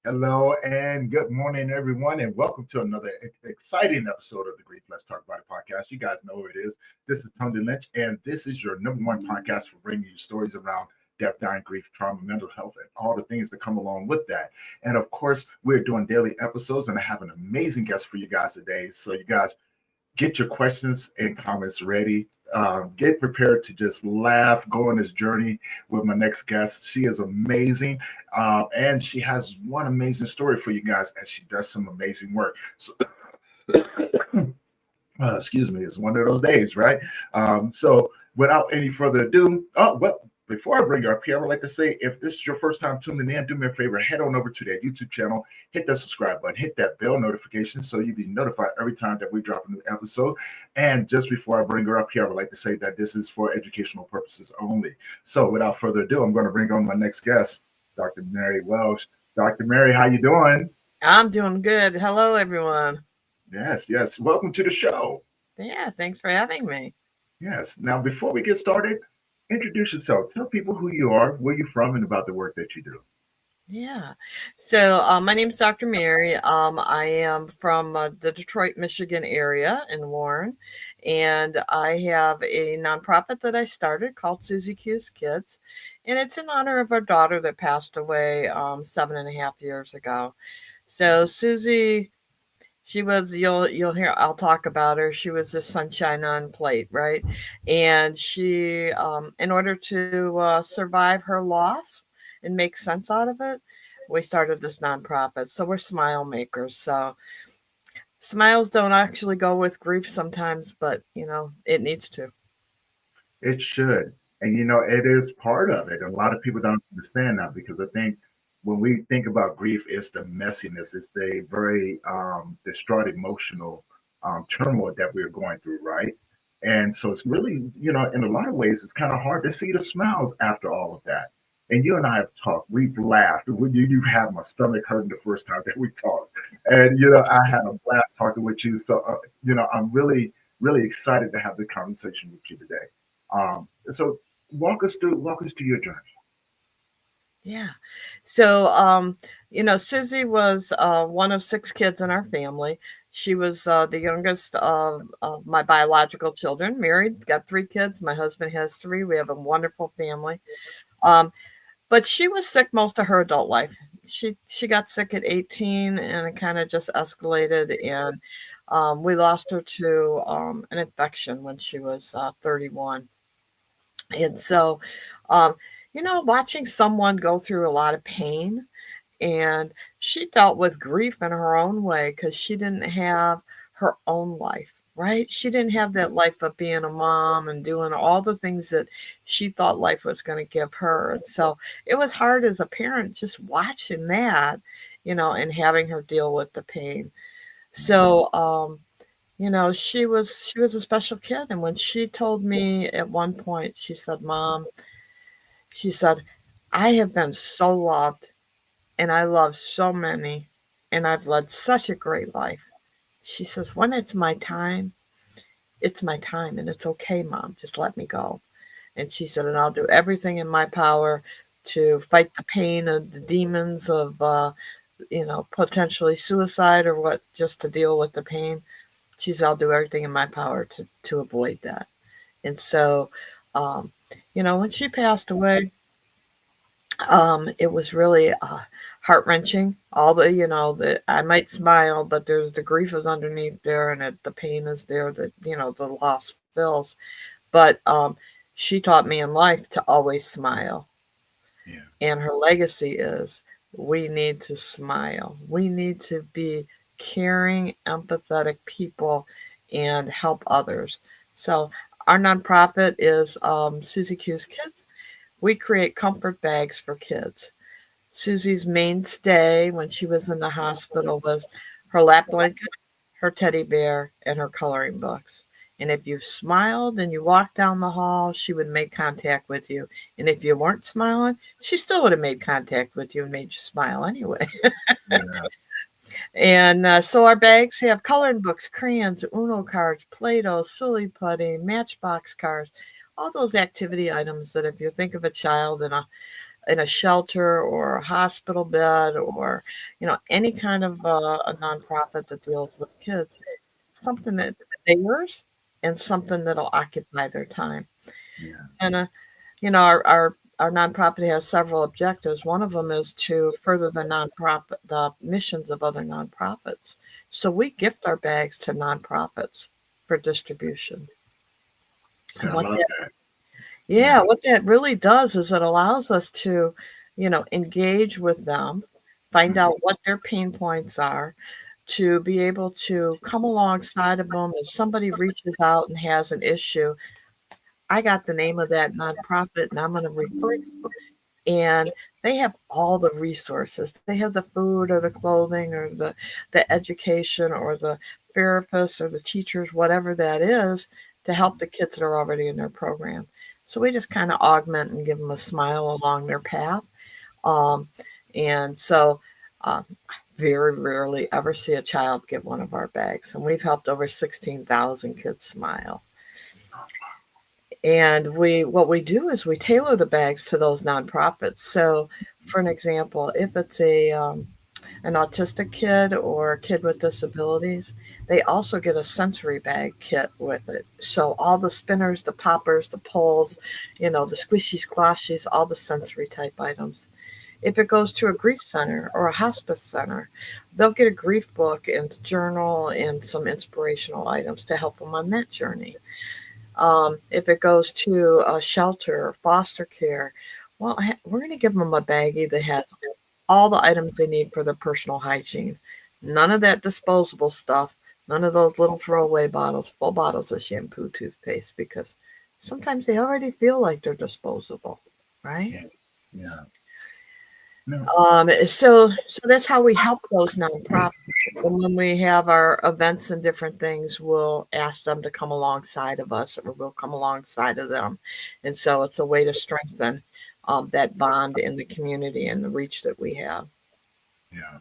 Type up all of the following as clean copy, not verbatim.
Hello and good morning, everyone, and welcome to another exciting episode of the Grief Let's Talk About It podcast. You guys know who it is. This is Tony Lynch, and this is your number one podcast for bringing you stories around death, dying, grief, trauma, mental health, and all the things that come along with that. And of course, we're doing daily episodes, and I have an amazing guest for you guys today. So, you guys get your questions and comments ready. Get prepared to just laugh, go on this journey with my next guest. She is amazing, and she has one amazing story for you guys, and she does some amazing work. So, excuse me, it's one of those days, right? So, without any further ado, before I bring her up here, I would like to say if this is your first time tuning in, do me a favor, head on over to that YouTube channel, hit that subscribe button, hit that bell notification so you'll be notified every time that we drop a new episode. And just before I bring her up here, I would like to say that this is for educational purposes only. So without further ado, I'm going to bring on my next guest, Dr. Mary Welsh. Dr. Mary, how you doing? I'm doing good. Hello, everyone. Yes. Welcome to the show. Yeah, thanks for having me. Yes. Now, before we get started, introduce yourself. Tell people who you are, where you're from, and about the work that you do. Yeah. So my name is Dr. Mary. I am from the Detroit, Michigan area in Warren, and I have a nonprofit that I started called Susie Q's Kids, and it's in honor of our daughter that passed away 7.5 years ago. So Susie, she was you'll hear I'll talk about her. She was a sunshine on plate, right? And she, in order to survive her loss and make sense out of it, we started this nonprofit. So we're smile makers. So smiles don't actually go with grief sometimes, but it needs to. It should. And it is part of it. A lot of people don't understand that because I think when we think about grief, it's the messiness, it's the very distraught emotional turmoil that we're going through, right? And so it's really, in a lot of ways, it's kind of hard to see the smiles after all of that. And you and I have talked, we've laughed. You had my stomach hurting the first time that we talked. And, I had a blast talking with you. So, I'm really, really excited to have the conversation with you today. So walk us through your journey. Yeah. So, Susie was one of 6 kids in our family. She was the youngest of my biological children, married, got 3 kids. My husband has 3. We have a wonderful family. Um, but she was sick most of her adult life. She got sick at 18 and it kind of just escalated. And we lost her to an infection when she was 31. And so, um, watching someone go through a lot of pain, and she dealt with grief in her own way because she didn't have her own life, right? She didn't have that life of being a mom and doing all the things that she thought life was going to give her. And so it was hard as a parent just watching that, and having her deal with the pain. So, she was a special kid. And when she told me at one point, she said, "Mom," she said, "I have been so loved and I love so many and I've led such a great life." She says, "When it's my time and it's okay, Mom. Just let me go." And she said, "And I'll do everything in my power to fight the pain of the demons of, potentially suicide or what, just to deal with the pain." She said, "I'll do everything in my power to avoid that." And so, um, when she passed away, it was really heart wrenching. All the I might smile, but there's the grief is underneath there, and the pain is there that the loss fills. But she taught me in life to always smile, Yeah. and her legacy is we need to smile. We need to be caring, empathetic people and help others. So our nonprofit is Susie Q's Kids. We create comfort bags for kids. Susie's mainstay when she was in the hospital was her lap blanket, her teddy bear, and her coloring books. And if you smiled and you walked down the hall, she would make contact with you. And if you weren't smiling, she still would have made contact with you and made you smile anyway. Yeah. And so our bags have coloring books, crayons, Uno cards, Play-Doh, silly putty, Matchbox cards, all those activity items that if you think of a child in in a shelter or a hospital bed, or any kind of a nonprofit that deals with kids, something that's theirs and something that'll occupy their time. Yeah. And our nonprofit has several objectives. One of them is to further the missions of other nonprofits. So we gift our bags to nonprofits for distribution. See, And I love that. Yeah. what that really does is it allows us to, engage with them, find Mhm. out what their pain points are, to be able to come alongside of them. If somebody reaches out and has an issue, I got the name of that nonprofit and I'm going to refer you. And they have all the resources. They have the food or the clothing or the education or the therapists or the teachers, whatever that is, to help the kids that are already in their program. So we just kind of augment and give them a smile along their path. Um, and so very rarely ever see a child get one of our bags. And we've helped over 16,000 kids smile. And what we do is we tailor the bags to those nonprofits. So, for an example, if it's an autistic kid or a kid with disabilities, they also get a sensory bag kit with it. So all the spinners, the poppers, the pulls, the squishy squashies, all the sensory type items. If it goes to a grief center or a hospice center, they'll get a grief book and journal and some inspirational items to help them on that journey. If it goes to a shelter or foster care, well, we're going to give them a baggie that has all the items they need for their personal hygiene. None of that disposable stuff, none of those little throwaway bottles, full bottles of shampoo, toothpaste, because sometimes they already feel like they're disposable, right? Yeah. Yeah. No. So that's how we help those nonprofits. And when we have our events and different things, we'll ask them to come alongside of us, or we'll come alongside of them. And so it's a way to strengthen that bond in the community and the reach that we have. Yeah.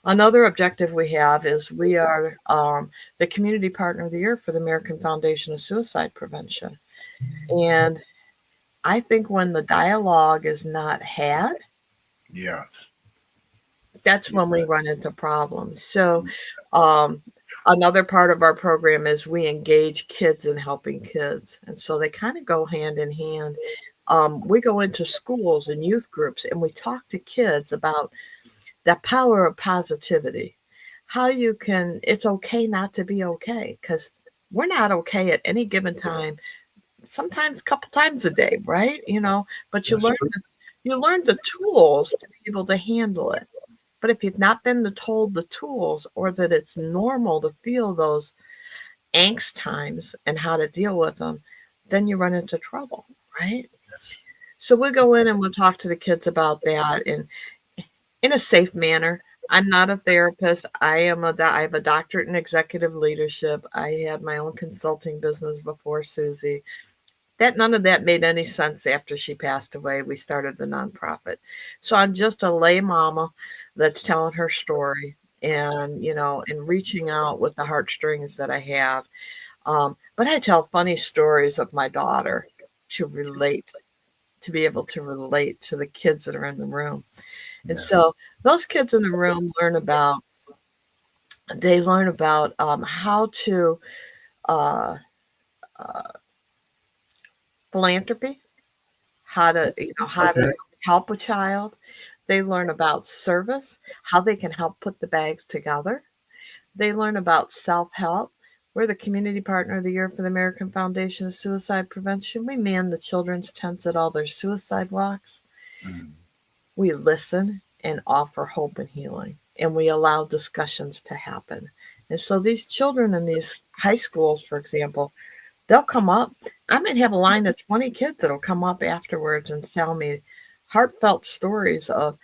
Another objective we have is we are the Community Partner of the Year for the American Foundation of Suicide Prevention. And I think when the dialogue is not had, Yes. that's Yeah. when we run into problems. So, um, another part of our program is we engage kids in helping kids. And so they kind of go hand in hand. We go into schools and youth groups and we talk to kids about the power of positivity. How it's okay not to be okay, because we're not okay at any given time, sometimes a couple times a day, right? But That's true. you learn the tools to be able to handle it. But if you've not been told the tools or that it's normal to feel those angst times and how to deal with them, then you run into trouble, right? Yes. So we go in and we'll talk to the kids about that in a safe manner. I'm not a therapist. I have a doctorate in executive leadership. I had my own consulting business before Susie. That None of that made any sense after she passed away. We started the nonprofit. So I'm just a lay mama that's telling her story and, and reaching out with the heartstrings that I have. But I tell funny stories of my daughter to relate, to be able to relate to the kids that are in the room. And Yes. so those kids in the room learn about how to uh, uh, philanthropy, how to Okay. help a child. They learn about service, how they can help put the bags together. They learn about self-help. We're the Community Partner of the Year for the American Foundation of Suicide Prevention. We man the children's tents at all their suicide walks. Mm. We listen and offer hope and healing, and we allow discussions to happen. And so these children in these high schools, for example, they'll come up. I might have a line of 20 kids that'll come up afterwards and tell me heartfelt stories of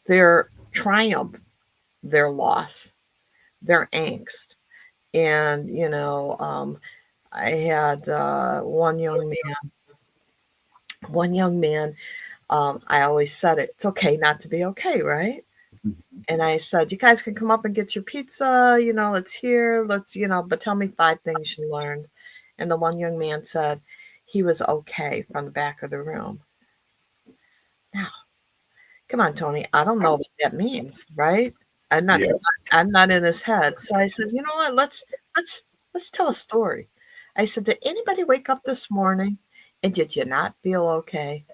their triumph, their loss, their angst. And, I had one young man, I always said it's okay not to be okay, right? Mhm. And I said, you guys can come up and get your pizza, it's here, but tell me 5 things you learned. And the one young man said he was okay from the back of the room. Now, Come on, Tony. I don't know what that means, right? I'm not Yes. I'm not in his head. So I said, you know what? Let's let's tell a story. I said, did anybody wake up this morning and did you not feel okay?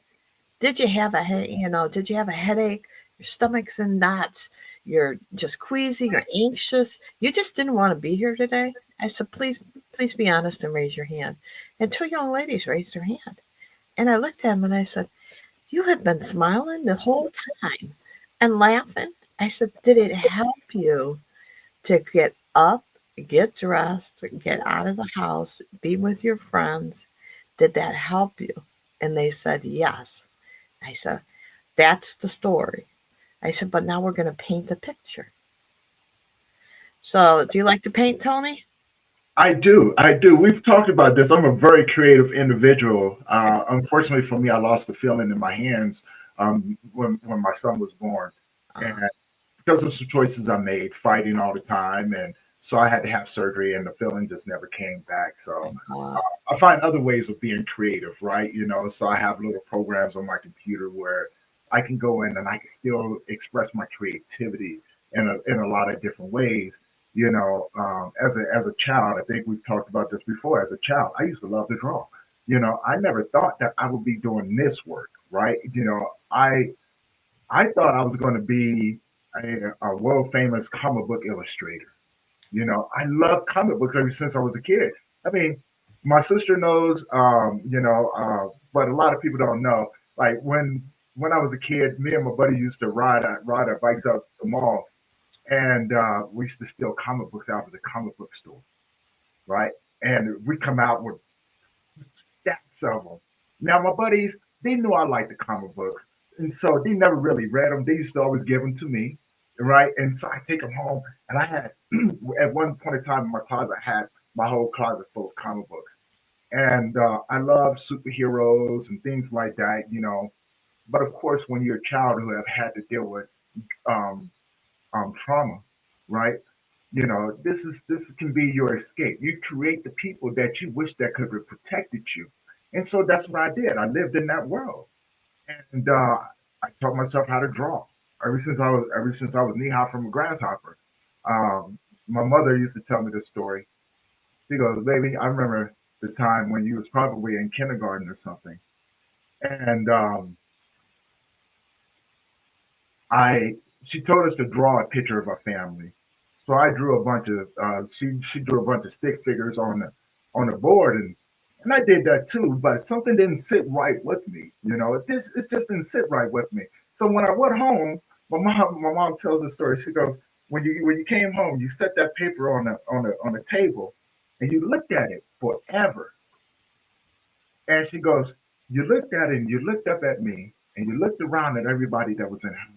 Did you have a head, did you have a headache? Your stomach's in knots. You're just queasy. You're anxious. You just didn't want to be here today. I said, please be honest and raise your hand. And two young ladies raised their hand. And I looked at them and I said, you have been smiling the whole time and laughing. I said, did it help you to get up, get dressed, get out of the house, be with your friends? Did that help you? And they said, yes. I said, that's the story. I said, but now we're going to paint a picture. So, do you like to paint, Tony? I do. I do. We've talked about this. I'm a very creative individual. Unfortunately for me, I lost the feeling in my hands when my son was born, and Uh, because of some choices I made, fighting all the time, and so I had to have surgery, and the feeling just never came back. So uh, I find other ways of being creative, right? So I have little programs on my computer where I can go in and I can still express my creativity in a lot of different ways. As a child, I think we've talked about this before. As a child, I used to love to draw. I never thought that I would be doing this work, right? I thought I was going to be a world famous comic book illustrator. I love comic books ever since I was a kid. I mean, my sister knows, but a lot of people don't know. Like when I was a kid, me and my buddy used to ride our bikes out to the mall, and we used to steal comic books out of the comic book store, right? And we come out with stacks of them. Now my buddies, they knew I liked the comic books, and so they never really read them. They used to always give them to me, right? And so I take them home, and I had at one point in time in my closet, I had my whole closet full of comic books, and I love superheroes and things like that. But of course, when you're a child who have had to deal with um, trauma, right? This can be your escape. You create the people that you wish that could have protected you, and so that's what I did. I lived in that world, and I taught myself how to draw. Ever since I was knee high from a grasshopper. My mother used to tell me this story. She goes, "Baby, I remember the time when you was probably in kindergarten or something, and I she told us to draw a picture of our family. So I drew a bunch of she drew a bunch of stick figures on the board, and I did that too, but something didn't sit right with me. It just didn't sit right with me. So when I went home, my mom tells the story. She goes, when you came home, you set that paper on the table, and you looked at it forever. And she goes, you looked at it, and you looked up at me, and you looked around at everybody that was in the house.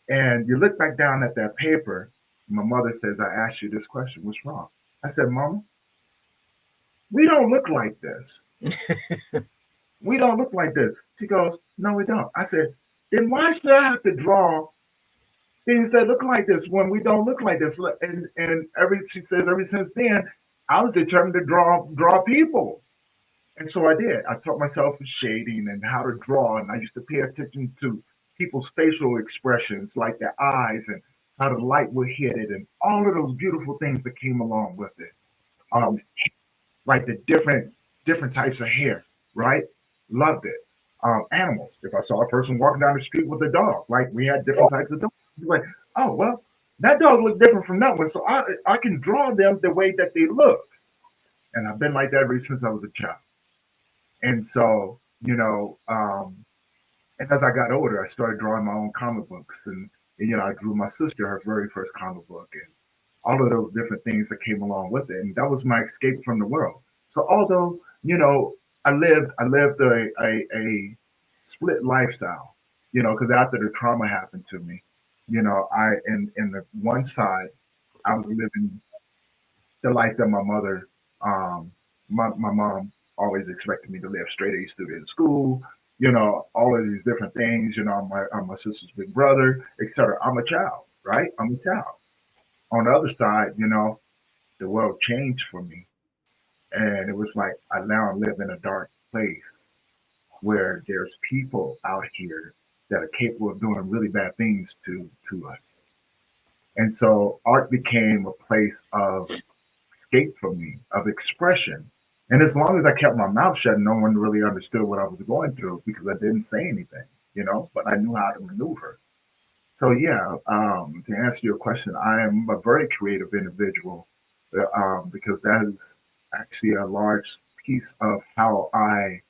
And you look back down at that paper. My mother says, I asked you this question. What's wrong? I said, Mama, we don't look like this. We don't look like this. She goes, no, we don't. I said, then why should I have to draw things that look like this when we don't look like this? And she says, ever since then, I was determined to draw people. And so I did. I taught myself shading and how to draw, and I used to pay attention to people's facial expressions, like their eyes and how the light would hit it, and all of those beautiful things that came along with it. Um, like the different types of hair, right? Loved it. Animals. If I saw a person walking down the street with a dog, like we had different types of dogs, like, oh well, that dog looked different from that one, so I can draw them the way that they look. And I've been like that ever since I was a child. And so, and as I got older, I started drawing my own comic books, and I drew my sister her very first comic book, and all of those different things that came along with it, and that was my escape from the world. So although I lived a split lifestyle, because after the trauma happened to me, I in the one side I was living the life that my mother, my mom always expected me to live straight A student in school, all of these different things, I'm my sister's big brother, etc. I'm a child, right? I'm a child. On the other side, the world changed for me. And it was like I now live in a dark place where there's people out here. that are capable of doing really bad things to us. And so art became a place of escape for me, of expression. And as long as I kept my mouth shut, no one really understood what I was going through because I didn't say anything, but I knew how to maneuver. So yeah, to answer your question, I am a very creative individual because that is actually a large piece of how I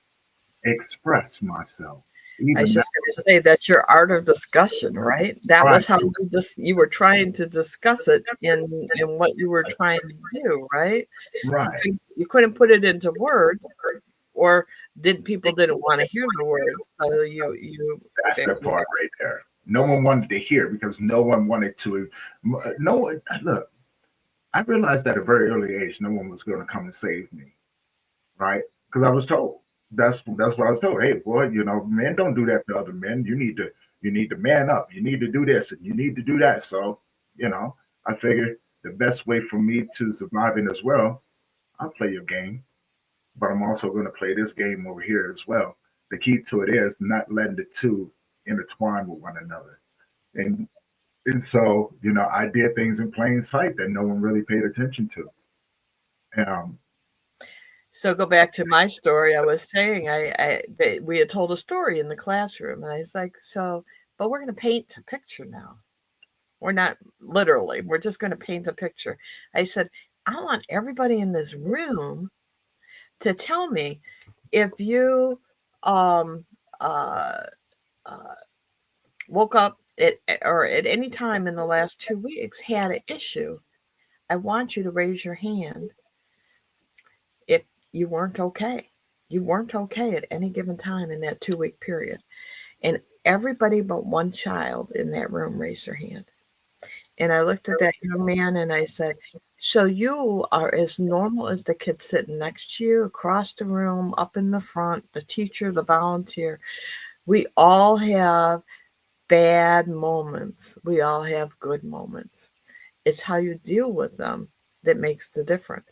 express myself. I was Even now, just going to say that's your art of discussion, right? That right, was how you were trying to discuss it in what you were trying to do, right? right. You couldn't put it into words, or people didn't want to hear the words, so you That's the part right there. No one wanted to hear because no one wanted to. No one. Look, I realized at a very early age, no one was going to come and save me, right? Because I was told. That's what I was told. Hey, boy, men don't do that to other men. You need to man up. You need to do this and you need to do that. So, I figured the best way for me to survive in as well, I'll play your game, but I'm also going to play this game over here as well. The key to it is not letting the two intertwine with one another. And and so, I did things in plain sight that no one really paid attention to. Um, So go back to my story. I was saying we had told a story in the classroom, and I was like, but we're going to paint a picture now. We're not literally. We're just going to paint a picture. I said, I want everybody in this room to tell me if you um uh, uh woke up or at any time in the last 2 weeks had an issue. I want you to raise your hand if you weren't okay. You weren't okay at any given time in that 2 week period. And everybody but one child in that room raised their hand. And I looked at that young man and I said, so you are as normal as the kid sitting next to you, across the room, up in the front, the teacher, the volunteer. We all have bad moments. We all have good moments. It's how you deal with them that makes the difference.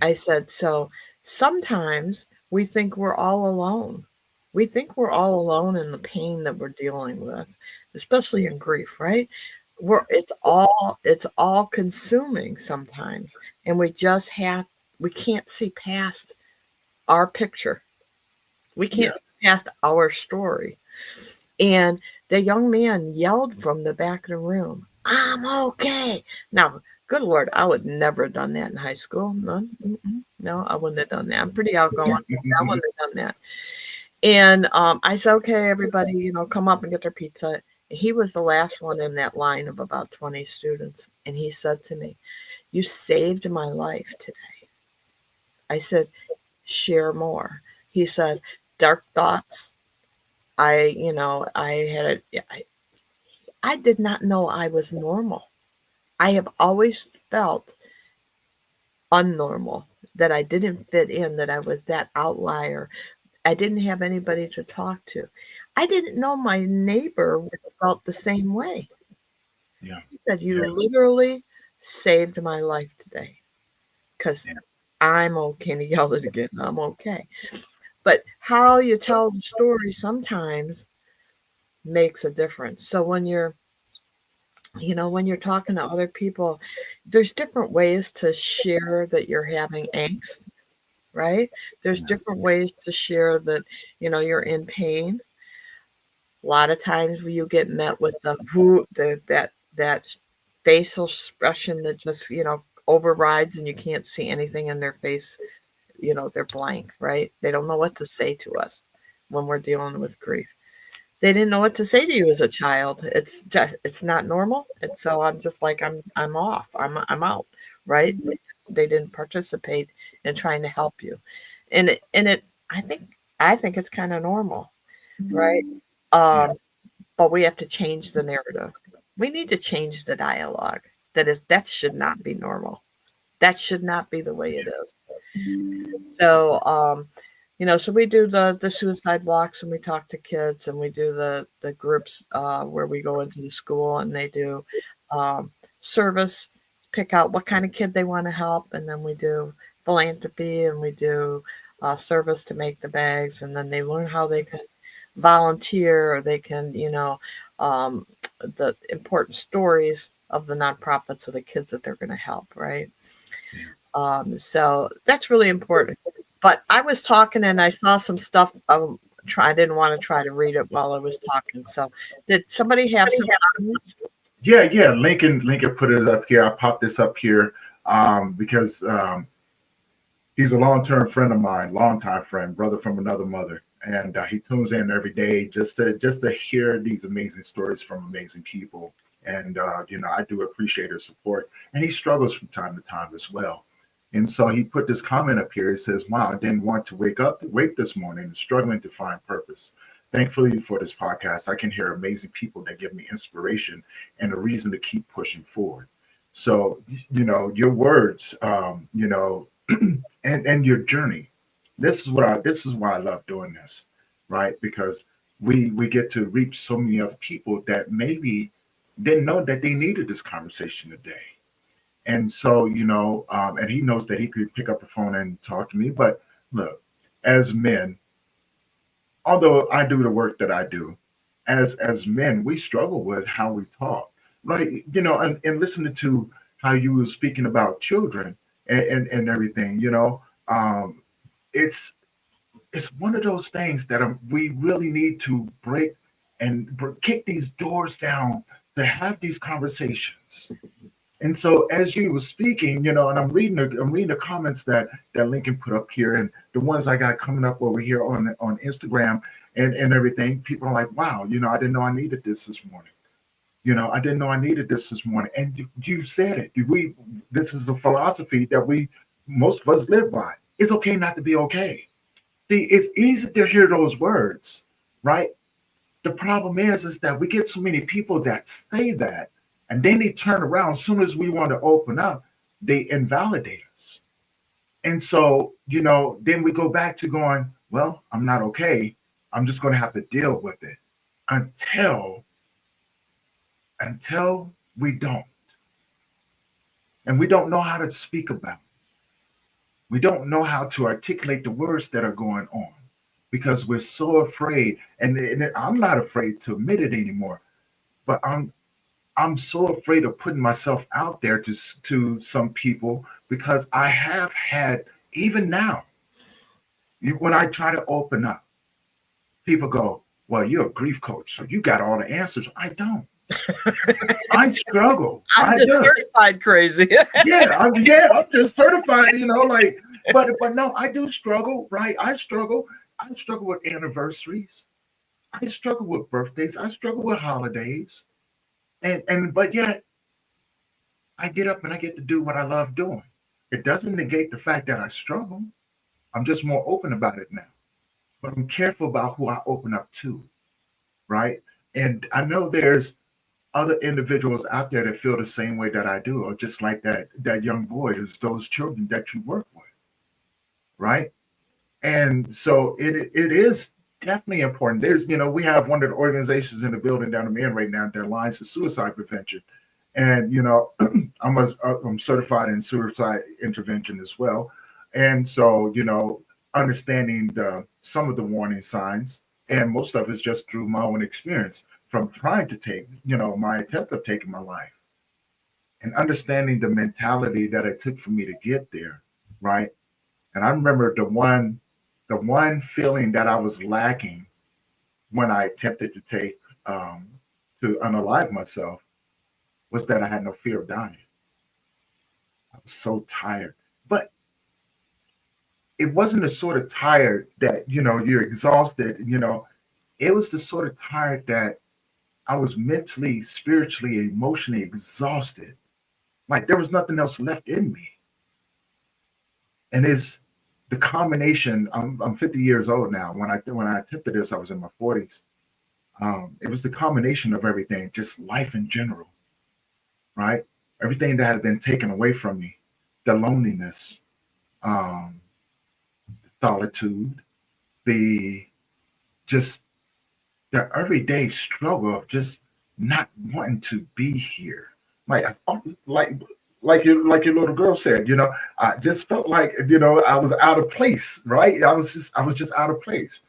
I said, so sometimes we think we're all alone. We think we're all alone in the pain that we're dealing with, especially in grief, right? It's all consuming sometimes, and we can't see past our picture. We can't yes, see past our story. And the young man yelled from the back of the room, I'm okay. Now, good Lord, I would never have done that in high school. No, no, I wouldn't have done that. I'm pretty outgoing. I wouldn't have done that. And I said, okay, everybody, come up and get their pizza. He was the last one in that line of about 20 students. And he said to me, you saved my life today. I said, share more. He said, dark thoughts. I did not know I was normal. I have always felt unnormal, that I didn't fit in, that I was that outlier. I didn't have anybody to talk to. I didn't know my neighbor felt the same way. yeah, He said, you yeah, literally saved my life today because yeah, I'm okay. And he yelled it again. I'm okay. But how you tell the story sometimes makes a difference. So when you're talking to other people, there's different ways to share that you're having angst, right? There's yeah, different ways to share that, you're in pain. A lot of times when you get met with that facial expression that just, overrides and you can't see anything in their face, they're blank, right? They don't know what to say to us when we're dealing with grief. They didn't know what to say to you as a child. It's not normal. And so I'm just like I'm off. I'm out, right? They didn't participate in trying to help you. And it I think it's kind of normal, right? yeah, Um but we have to change the narrative. We need to change the dialogue. That should not be normal. That should not be the way it is. So, so we do the suicide walks and we talk to kids and we do the groups where we go into the school and they do um, service, pick out what kind of kid they want to help, and then we do philanthropy and we do service to make the bags, and then they learn how they can volunteer, or they can, um, the important stories of the nonprofits of the kids that they're going to help, right? Yeah. So that's really important. But I was talking and I saw some stuff. I didn't want to try to read it while I was talking. So, did somebody have some comments? Yeah. Lincoln put it up here. I popped this up here because he's a long-term friend of mine, long-time friend, brother from another mother, and he tunes in every day just to hear these amazing stories from amazing people. And I do appreciate his support, and he struggles from time to time as well. And so he put this comment up here. He says, "Wow, I didn't want to wake this morning, and struggling to find purpose. Thankfully for this podcast, I can hear amazing people that give me inspiration and a reason to keep pushing forward." So, your words, and your journey. This is why I love doing this, right? Because we get to reach so many other people that maybe didn't know that they needed this conversation today. And so, and he knows that he could pick up the phone and talk to me. But look, as men, although I do the work that I do, as men, we struggle with how we talk, right? And listening to how you were speaking about children and everything, um, it's it's one of those things that we really need to break and kick these doors down to have these conversations. And so, as you were speaking, and I'm reading the comments that Lincoln put up here, and the ones I got coming up over here on Instagram and everything. People are like, "Wow, I didn't know I needed this morning. I didn't know I needed this morning." And you said it. This is the philosophy that most of us live by. It's okay not to be okay. See, it's easy to hear those words, right? The problem is that we get so many people that say that, and then they turn around. As soon as we want to open up, they invalidate us. And so, then we go back to going, well, I'm not okay. I'm just going to have to deal with it until we don't. And we don't know how to speak about it. We don't know how to articulate the words that are going on because we're so afraid. And I'm not afraid to admit it anymore, but I'm so afraid of putting myself out there to some people because I have had, even now, when I try to open up, people go, "Well, you're a grief coach, so you got all the answers." I don't. I struggle. I'm I just do. certified crazy. I'm just certified, but no, I do struggle, right? I struggle. I struggle with anniversaries. I struggle with birthdays. I struggle with holidays. But yet I get up and I get to do what I love doing. It doesn't negate the fact that I struggle. I'm just more open about it now. But I'm careful about who I open up to, right? And I know there's other individuals out there that feel the same way that I do, or just like that young boy, who's those children that you work with, right? And so it is definitely important. We have one of the organizations in the building down in Maine right now that aligns to suicide prevention. And, I'm certified in suicide intervention as well. And so, understanding some of the warning signs, and most of it's just through my own experience from trying to take, my attempt of taking my life and understanding the mentality that it took for me to get there. Right. And I remember the one feeling that I was lacking when I attempted to to unalive myself was that I had no fear of dying. I was so tired. But it wasn't the sort of tired that, you're exhausted, it was the sort of tired that I was mentally, spiritually, emotionally exhausted. Like there was nothing else left in me. And it's the combination. I'm 50 years old now. When I attempted this, I was in my 40s. It was the combination of everything, just life in general, right? Everything that had been taken away from me, the loneliness, um, the solitude, the just the everyday struggle of just not wanting to be here. Like, like, like your little girl said, I just felt like, I was out of place, right? I was just out of place.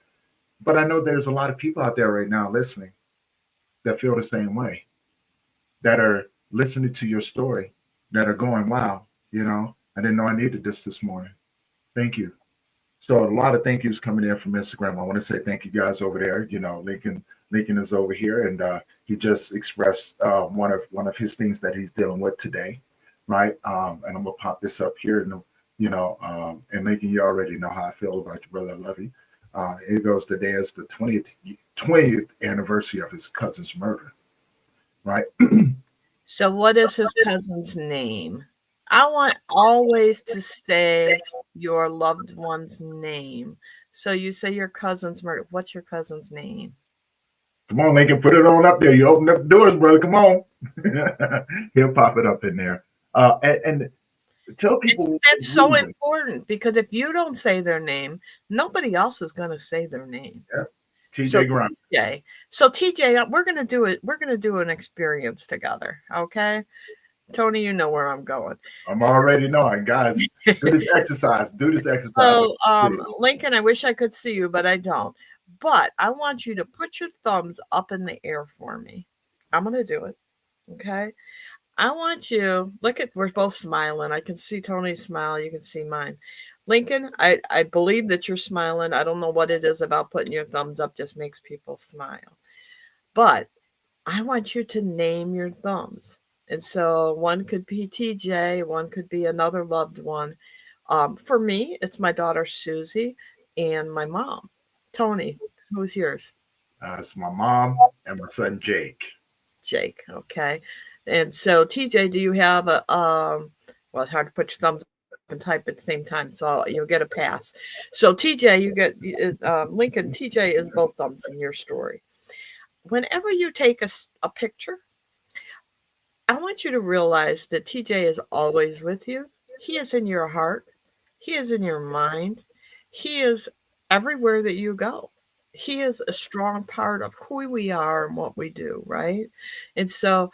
But I know there's a lot of people out there right now listening that feel the same way, that are listening to your story, that are going, wow, I didn't know I needed this morning. Thank you. So a lot of thank yous coming in from Instagram. I want to say thank you guys over there. Lincoln is over here, and he just expressed one of his things that he's dealing with today, right? And I'm gonna pop this up here, and Lincoln, you already know how I feel about you, brother. I love you. It goes today is the 20th anniversary of his cousin's murder, right? So what is his cousin's name? I want always to say your loved one's name. So you say your cousin's murder. What's your cousin's name? Come on, Lincoln, put it on up there. You open up the doors, brother. Come on. He'll pop it up in there. And tell people That's so important because if you don't say their name, nobody else is going to say their name. Yeah. TJ So Grimes. TJ. So TJ, we're going to do it. We're going to do an experience together. Okay. Tony, you know where I'm going. I'm already knowing, guys. Do this exercise. Do this exercise. So, Lincoln, I wish I could see you, but I don't. But I want you to put your thumbs up in the air for me. I'm going to do it. Okay. I want you, look at, we're both smiling. I can see Tony's smile. You can see mine. Lincoln, I believe that you're smiling. I don't know what it is about putting your thumbs up just makes people smile. But I want you to name your thumbs. And so one could be TJ, one could be another loved one. For me, it's my daughter Susie and my mom. Tony, who's yours? It's my mom and my son Jake. Jake, okay. And so TJ, do you have a well, it's hard to put your thumbs up and type at the same time, so you'll get a pass. So TJ, you get Lincoln. TJ is both thumbs in your story. Whenever you take a picture, I want you to realize that TJ is always with you. He is in your heart. He is in your mind. He is everywhere that you go. He is a strong part of who we are and what we do, right? And so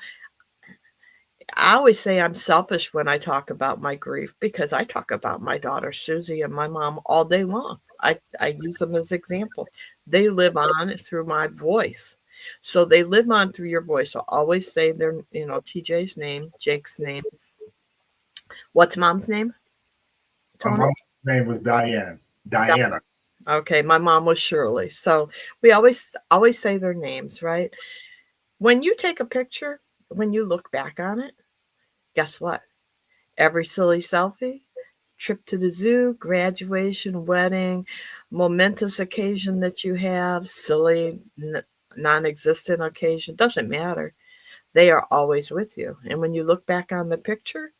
I always say I'm selfish when I talk about my grief because I talk about my daughter Susie and my mom all day long. I use them as examples. They live on through my voice. So they live on through your voice. So always say their, TJ's name, Jake's name. What's mom's name? My mom's name was Diana. Okay, my mom was Shirley. So we always say their names, right? When you take a picture, when you look back on it, guess what? Every silly selfie, trip to the zoo, graduation, wedding, momentous occasion that you have, silly, non-existent occasion, doesn't matter. They are always with you. And when you look back on the picture,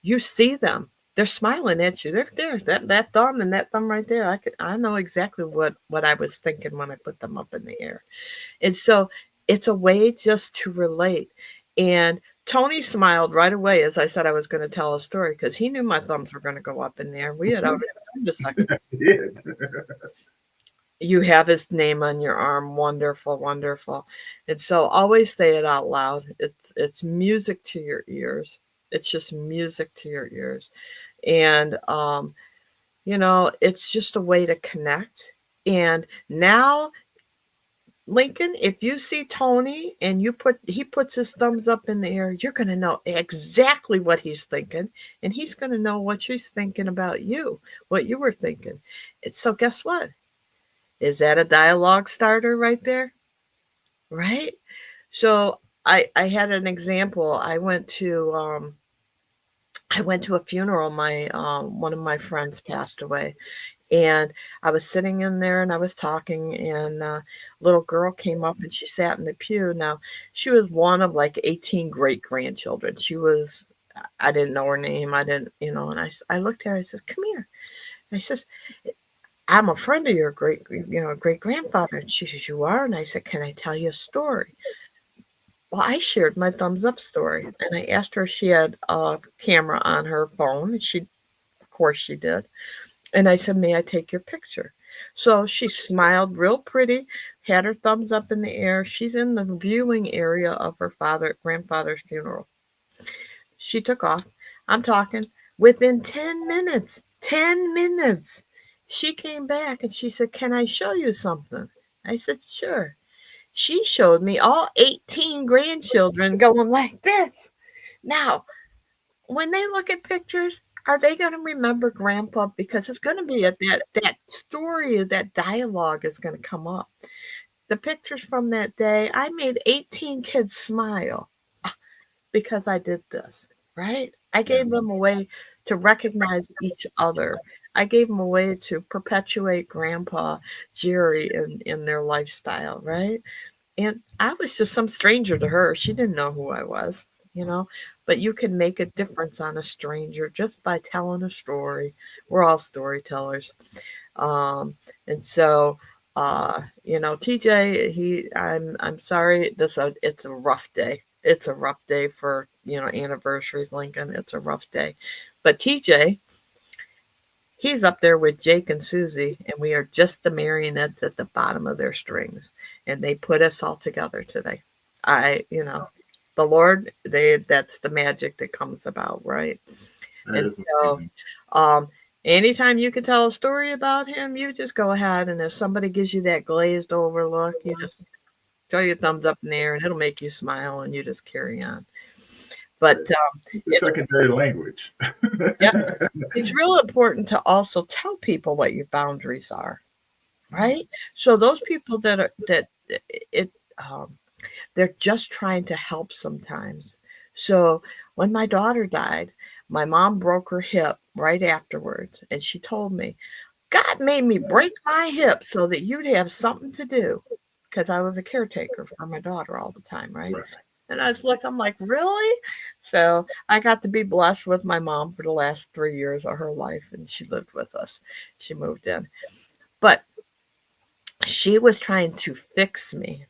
you see them. They're smiling at you. They're there. That thumb and that thumb right there. I know exactly what I was thinking when I put them up in the air. And so it's a way just to relate. And Tony smiled right away as I said I was going to tell a story because he knew my thumbs were going to go up in there. We had already done this exercise. You have his name on your arm. Wonderful, wonderful. And so always say it out loud. It's music to your ears. It's just music to your ears. And it's just a way to connect. And now Lincoln, if you see Tony and he puts his thumbs up in the air, you're going to know exactly what he's thinking, and he's going to know what she's thinking about you, what you were thinking. So guess what? Is that a dialogue starter right there? Right? So I had an example. I went to a funeral. My one of my friends passed away, and I was sitting in there and I was talking, and a little girl came up and she sat in the pew. Now, she was one of like 18 great grandchildren. I didn't know her name. I didn't, and I looked at her. I said, "Come here." And I said, "I'm a friend of your great grandfather." And she says, "You are?" And I said, "Can I tell you a story?" Well, I shared my thumbs up story, and I asked her if she had a camera on her phone, and of course she did. And I said, "May I take your picture?" So she smiled real pretty, had her thumbs up in the air. She's in the viewing area of her grandfather's funeral. She took off. I'm talking within 10 minutes, she came back and she said, "Can I show you something?" I said, sure. She showed me all 18 grandchildren going like this. Now, when they look at pictures, are they going to remember Grandpa? Because it's going to be that story, that dialogue is going to come up. The pictures from that day, I made 18 kids smile because I did this, right? I Yeah. gave them a way to recognize each other. I gave them a way to perpetuate Grandpa Jerry in their lifestyle, right? And I was just some stranger to her. She didn't know who I was, you know. But you can make a difference on a stranger just by telling a story. We're all storytellers. Um, and so TJ, I'm sorry, it's a rough day. It's a rough day for, anniversaries, Lincoln. It's a rough day. But TJ, he's up there with Jake and Susie, and we are just the marionettes at the bottom of their strings. And they put us all together today. The Lord, that's the magic that comes about, right? That And is so, amazing. um, anytime you can tell a story about him, you just go ahead. And if somebody gives you that glazed over look, you just throw your thumbs up in the air and it'll make you smile and you just carry on. But It's a it's secondary language. yeah, it's real important to also tell people what your boundaries are, right? So those people it um, they're just trying to help sometimes. So when my daughter died, my mom broke her hip right afterwards, and she told me, God made me break my hip so that you'd have something to do, because I was a caretaker for my daughter all the time, right? Right. And I'm like, really? So I got to be blessed with my mom for the last 3 years of her life, and she lived with us. She moved in. But she was trying to fix me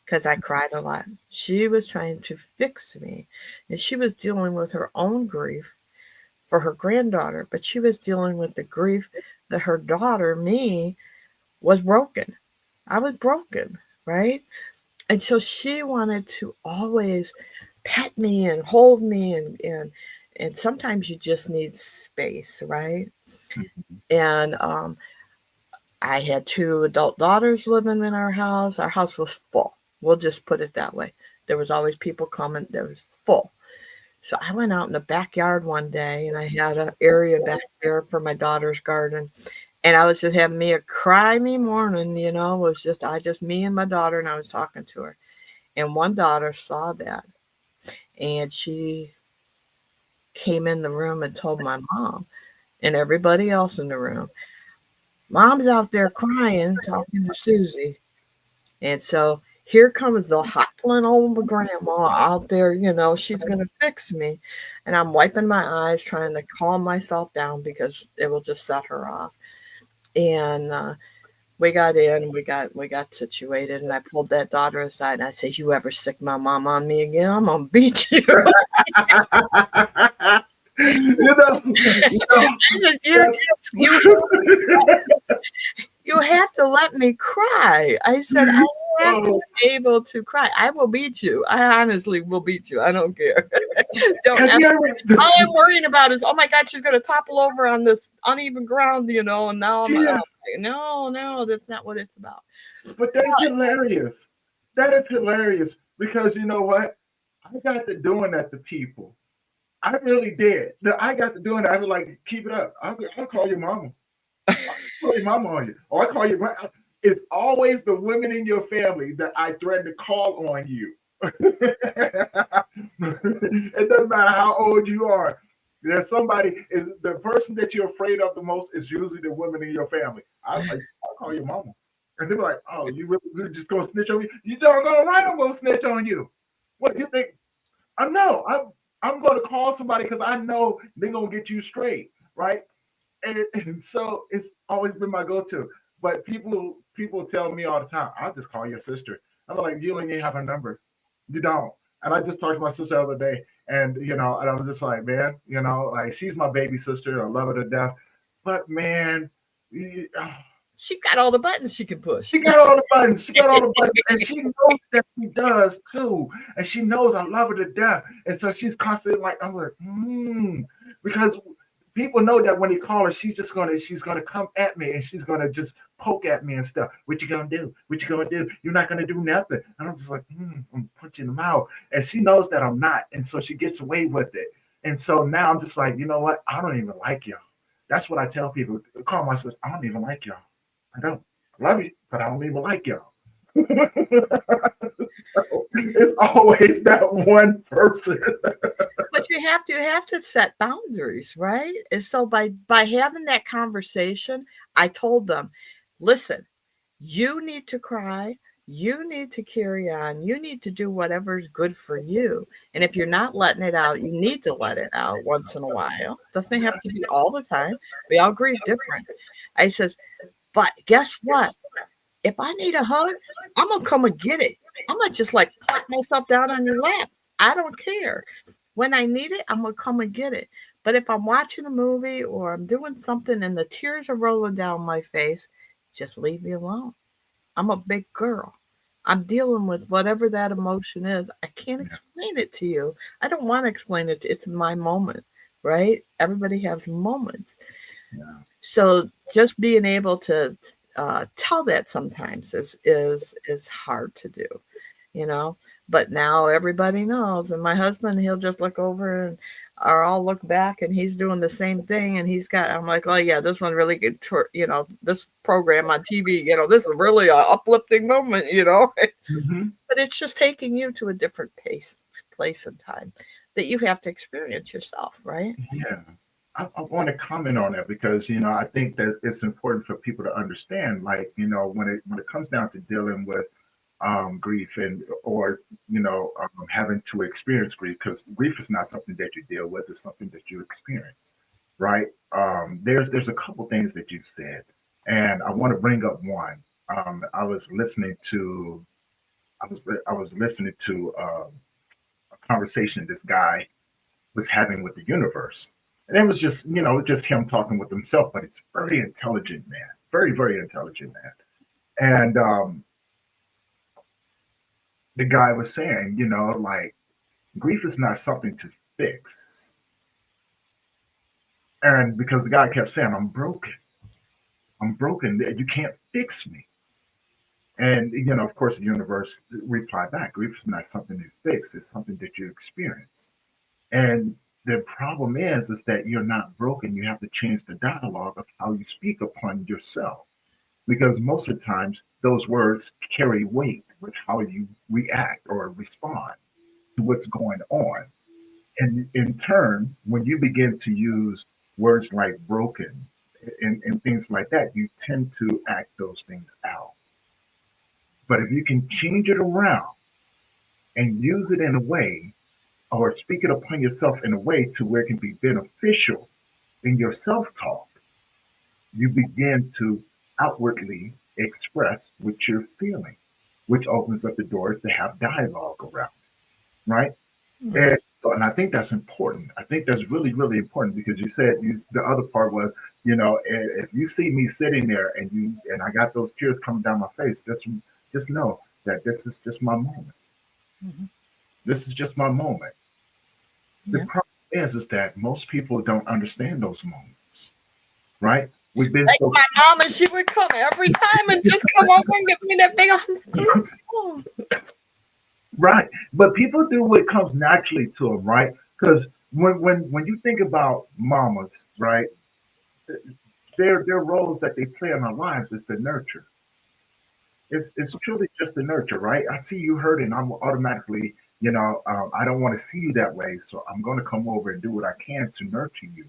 because I cried a lot. She was trying to fix me, and she was dealing with her own grief for her granddaughter, but she was dealing with the grief that her daughter, me, was broken. I was broken, right? And so she wanted to always pet me and hold me and sometimes you just need space, right? And I had two adult daughters living in our house. Our house was full. We'll just put it that way. There was always people coming. There was full. So I went out in the backyard one day and I had an area back there for my daughter's garden. And I was just having me a cry me morning, it was just me and my daughter, and I was talking to her. And one daughter saw that and she came in the room and told my mom and everybody else in the room, Mom's out there crying, talking to Susie. And so here comes the hustling old grandma out there, she's going to fix me. And I'm wiping my eyes, trying to calm myself down because it will just set her off. And we got in, we got situated, and I pulled that daughter aside and I said, you ever stick my mom on me again, I'm going to beat you. you know, I said, you have to let me cry. I said, I have to be able to cry. I will beat you. I honestly will beat you. I don't care. All I'm worrying about is, oh my God, she's going to topple over on this uneven ground, and now I'm like, no, that's not what it's about. But that's hilarious. That is hilarious because you know what? I got to doing that to people. I really did. I got to doing that. I was like, keep it up. I'll call your mama. I'll call your mama on you. Or I call your grandma. It's always the women in your family that I threaten to call on you. It doesn't matter how old you are. There's somebody, is the person that you're afraid of the most is usually the women in your family. I'll call your mama. And they're like, oh, you really just gonna snitch on me? You don't go right, I'm gonna snitch on you. What do you think? I know. I'm gonna call somebody because I know they're gonna get you straight, right? And so it's always been my go-to. But people tell me all the time, I'll just call your sister. I'm like, you don't even have her number. You don't. And I just talked to my sister the other day, and and I was just like, man, like she's my baby sister. I love her to death. But man, she got all the buttons she can push. She got all the buttons. She got all the buttons, and she knows that she does too. And she knows I love her to death. And so she's constantly like, I'm like, because people know that when they call her, she's gonna come at me and she's gonna just poke at me and stuff. What you gonna do? What you gonna do? You're not gonna do nothing. And I'm just like, I'm punching them out. And she knows that I'm not, and so she gets away with it. And so now I'm just like, you know what? I don't even like y'all. That's what I tell people. Call myself, I don't even like y'all. I don't. I love you, but I don't even like y'all. So it's always that one person. But you have to set boundaries, right? And so by having that conversation, I told them, listen, you need to cry, you need to carry on, you need to do whatever's good for you. And if you're not letting it out, you need to let it out once in a while. Doesn't have to be all the time. We all grieve different. I says, but guess what? If I need a hug, I'm gonna come and get it. I'm gonna just like plop myself down on your lap. I don't care. When I need it, I'm gonna come and get it. But if I'm watching a movie or I'm doing something and the tears are rolling down my face, just leave me alone. I'm a big girl. I'm dealing with whatever that emotion is. I can't Yeah, explain it to you. I don't want to explain it. It's my moment, right? Everybody has moments. yeah, So just being able to tell that sometimes is hard to do, you know. But now everybody knows, and my husband, he'll just look over and or I'll look back and he's doing the same thing, and he's got. I'm like, oh yeah, this one really good. This program on TV, this is really a uplifting moment, hmm But it's just taking you to a different place, and time that you have to experience yourself, right? yeah. I want to comment on that because I think that it's important for people to understand. Like when it comes down to dealing with grief and or having to experience grief, because grief is not something that you deal with; it's something that you experience, right? There's a couple things that you've said, and I want to bring up one. I was listening to I was listening to a conversation this guy was having with the universe. And it was just him talking with himself, but it's very intelligent man, very, very intelligent man. And the guy was saying, like grief is not something to fix. And because the guy kept saying, I'm broken, you can't fix me. And, of course, the universe replied back, grief is not something to fix, it's something that you experience. And the problem is that you're not broken. You have to change the dialogue of how you speak upon yourself. Because most of the times those words carry weight with how you react or respond to what's going on. And in turn, when you begin to use words like broken and things like that, you tend to act those things out. But if you can change it around and use it in a way or speak it upon yourself in a way to where it can be beneficial in your self talk, you begin to outwardly express what you're feeling, which opens up the doors to have dialogue around, right? Mm. And I think that's important. I think that's really, really important because you said the other part was, if you see me sitting there and I got those tears coming down my face, just know that this is just my moment. Mhm. This is just my moment. The Yeah. problem is that most people don't understand those moments, right? We've been Like so my mom, and she would come every time and just come over and give me that big hug. Oh. right, but people do what comes naturally to them, right? Because when you think about mamas, right, their roles that they play in our lives is to nurture. It's truly just the nurture, right? I see you hurting, I'm automatically, I don't want to see you that way, so I'm going to come over and do what I can to nurture you,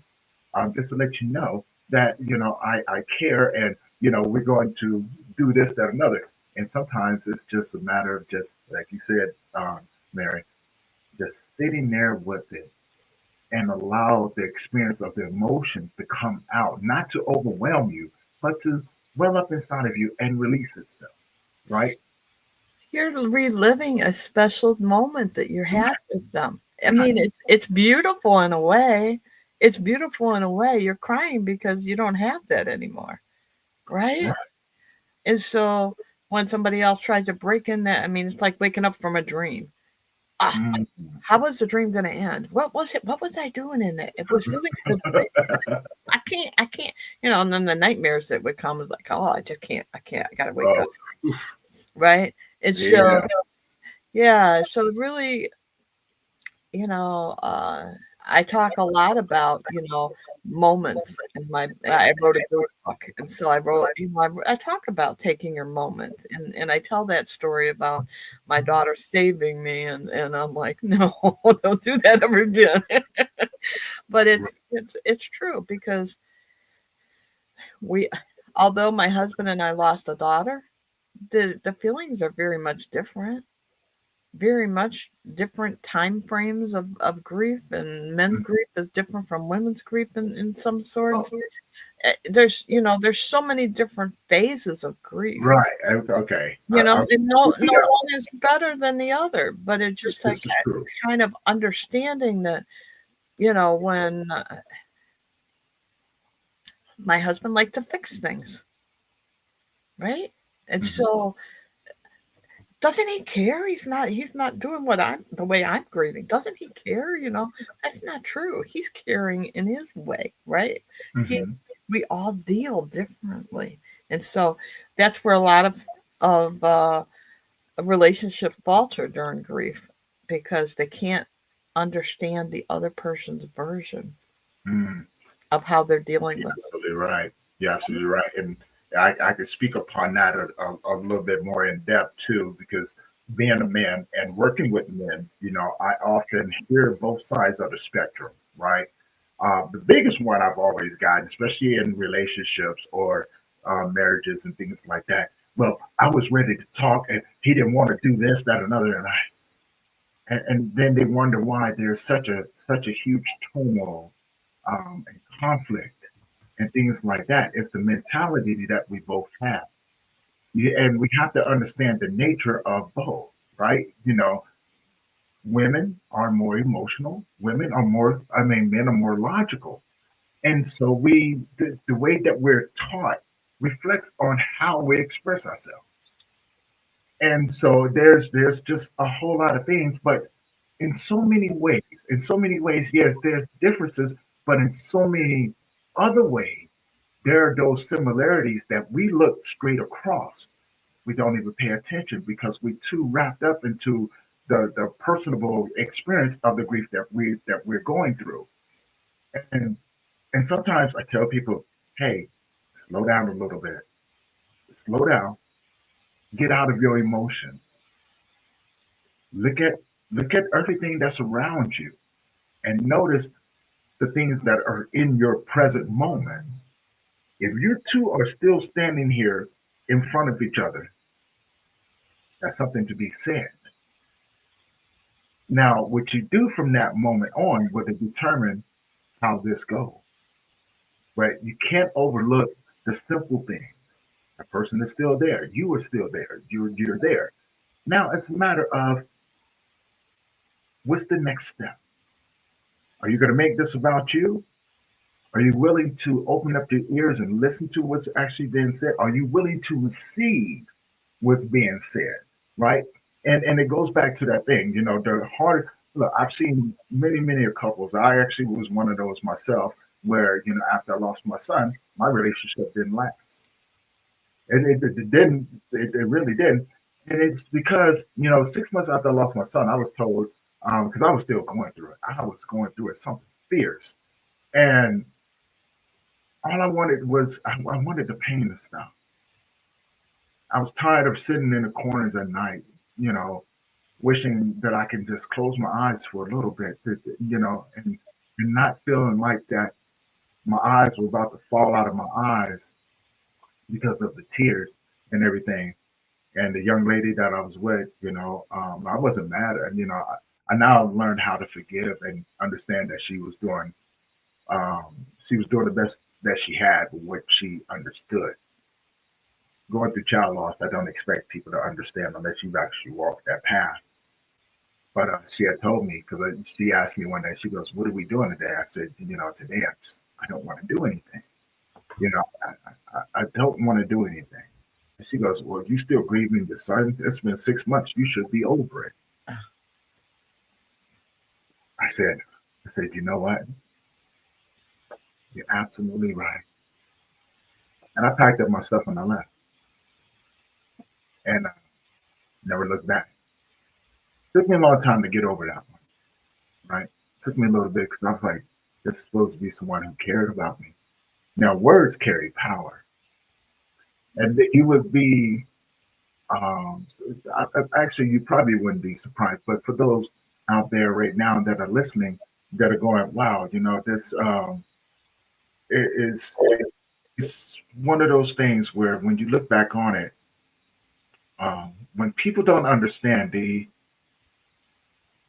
just to let you know that I care, and we're going to do this, that, another. And sometimes it's just a matter of just like you said, Mary, just sitting there with it and allow the experience of the emotions to come out, not to overwhelm you, but to well up inside of you and release itself, right? You're reliving a special moment that you Yeah, had with them. I yeah, mean, it's beautiful in a way. It's beautiful in a way. You're crying because you don't have that anymore, right? right, And so when somebody else tries to break in that, I mean, it's like waking up from a dream. Ah, Mm. how was the dream going to end? What was it? What was I doing in it? It was really a good dream. I can't, and then the nightmares that would come was like, oh, I just can't, I got to wake Oh, up. Right. And so, yeah. yeah, so really, you know, uh, I talk a lot about, moments in I wrote a great book. And so I wrote, I talk about taking your moment, and I tell that story about my daughter saving me, and I'm like, no, don't do that ever again. But Right. it's true because we, although my husband and I lost a daughter, the feelings are very much different time frames of grief, and men's grief is different from women's grief in some sorts. There's so many different phases of grief, Right. Okay. and no Yeah, one is better than the other, but it's just like this is true. kind of understanding that, when my husband liked to fix things, right? And Mhm. so doesn't he care? He's not doing the way I'm grieving. Doesn't he care? That's not true. He's caring in his way, right? He Mhm. We all deal differently. And so that's where a lot of relationships falter during grief, because they can't understand the other person's version Mm. of how they're dealing You're with it. absolutely right. You're absolutely right. And I could speak upon that a little bit more in depth too, because being a man and working with men, I often hear both sides of the spectrum, right? The biggest one I've always gotten, especially in relationships or marriages and things like that. Well, I was ready to talk, and he didn't want to do this, that, another, and then they wonder why there's such a huge turmoil and conflict and things like that. It's the mentality that we both have. Yeah, and we have to understand the nature of both, right? Women are more emotional. Men are more logical. And so the way that we're taught reflects on how we express ourselves. And so there's just a whole lot of things, but in so many ways, yes, there's differences, but in so many other ways, there are those similarities that we look straight across. We don't even pay attention because we're too wrapped up into the personable experience of the grief that we're going through. And and sometimes I tell people, hey, slow down a little bit. Slow down. Get out of your emotions. Look at look at everything that's around you and notice the things that are in your present moment. If you two are still standing here in front of each other, that's something to be said. Now, what you do from that moment on will determine how this goes. But you can't overlook the simple things. A person is still there. You are still there. You're there. Now it's a matter of what's the next step? Are you going to make this about you? Are you willing to open up your ears and listen to what's actually being said? Are you willing to receive what's being said? Right? And it goes back to that thing, the hard look, I've seen many couples. I actually was one of those myself where, after I lost my son, my relationship didn't last. And it didn't, it really didn't. And it's because, 6 months after I lost my son, I was told, because I was still going through it. I was going through it, something fierce. And all I wanted was I wanted the pain to stop. I was tired of sitting in the corners at night, wishing that I could just close my eyes for a little bit, and not feeling like that my eyes were about to fall out of my eyes because of the tears and everything. And the young lady that I was with, I wasn't mad at, I now learned how to forgive and understand that she was doing the best that she had with what she understood. Going through child loss, I don't expect people to understand unless you've actually walked that path. But she had told me because she asked me one day. She goes, "What are we doing today?" I said, "Today I don't want to do anything. I don't want to do anything." And she goes, "Well, you still grieving your son? It's been 6 months. You should be over it." I said, you know what? You're absolutely right. And I packed up my stuff and I left, and never looked back. Took me a long time to get over that one, right? Took me a little bit because I was like, this is supposed to be someone who cared about me. Now, words carry power, and that you would be, actually, you probably wouldn't be surprised, but for those out there right now that are listening, that are going, wow, this it is it's one of those things where when you look back on it, when people don't understand, they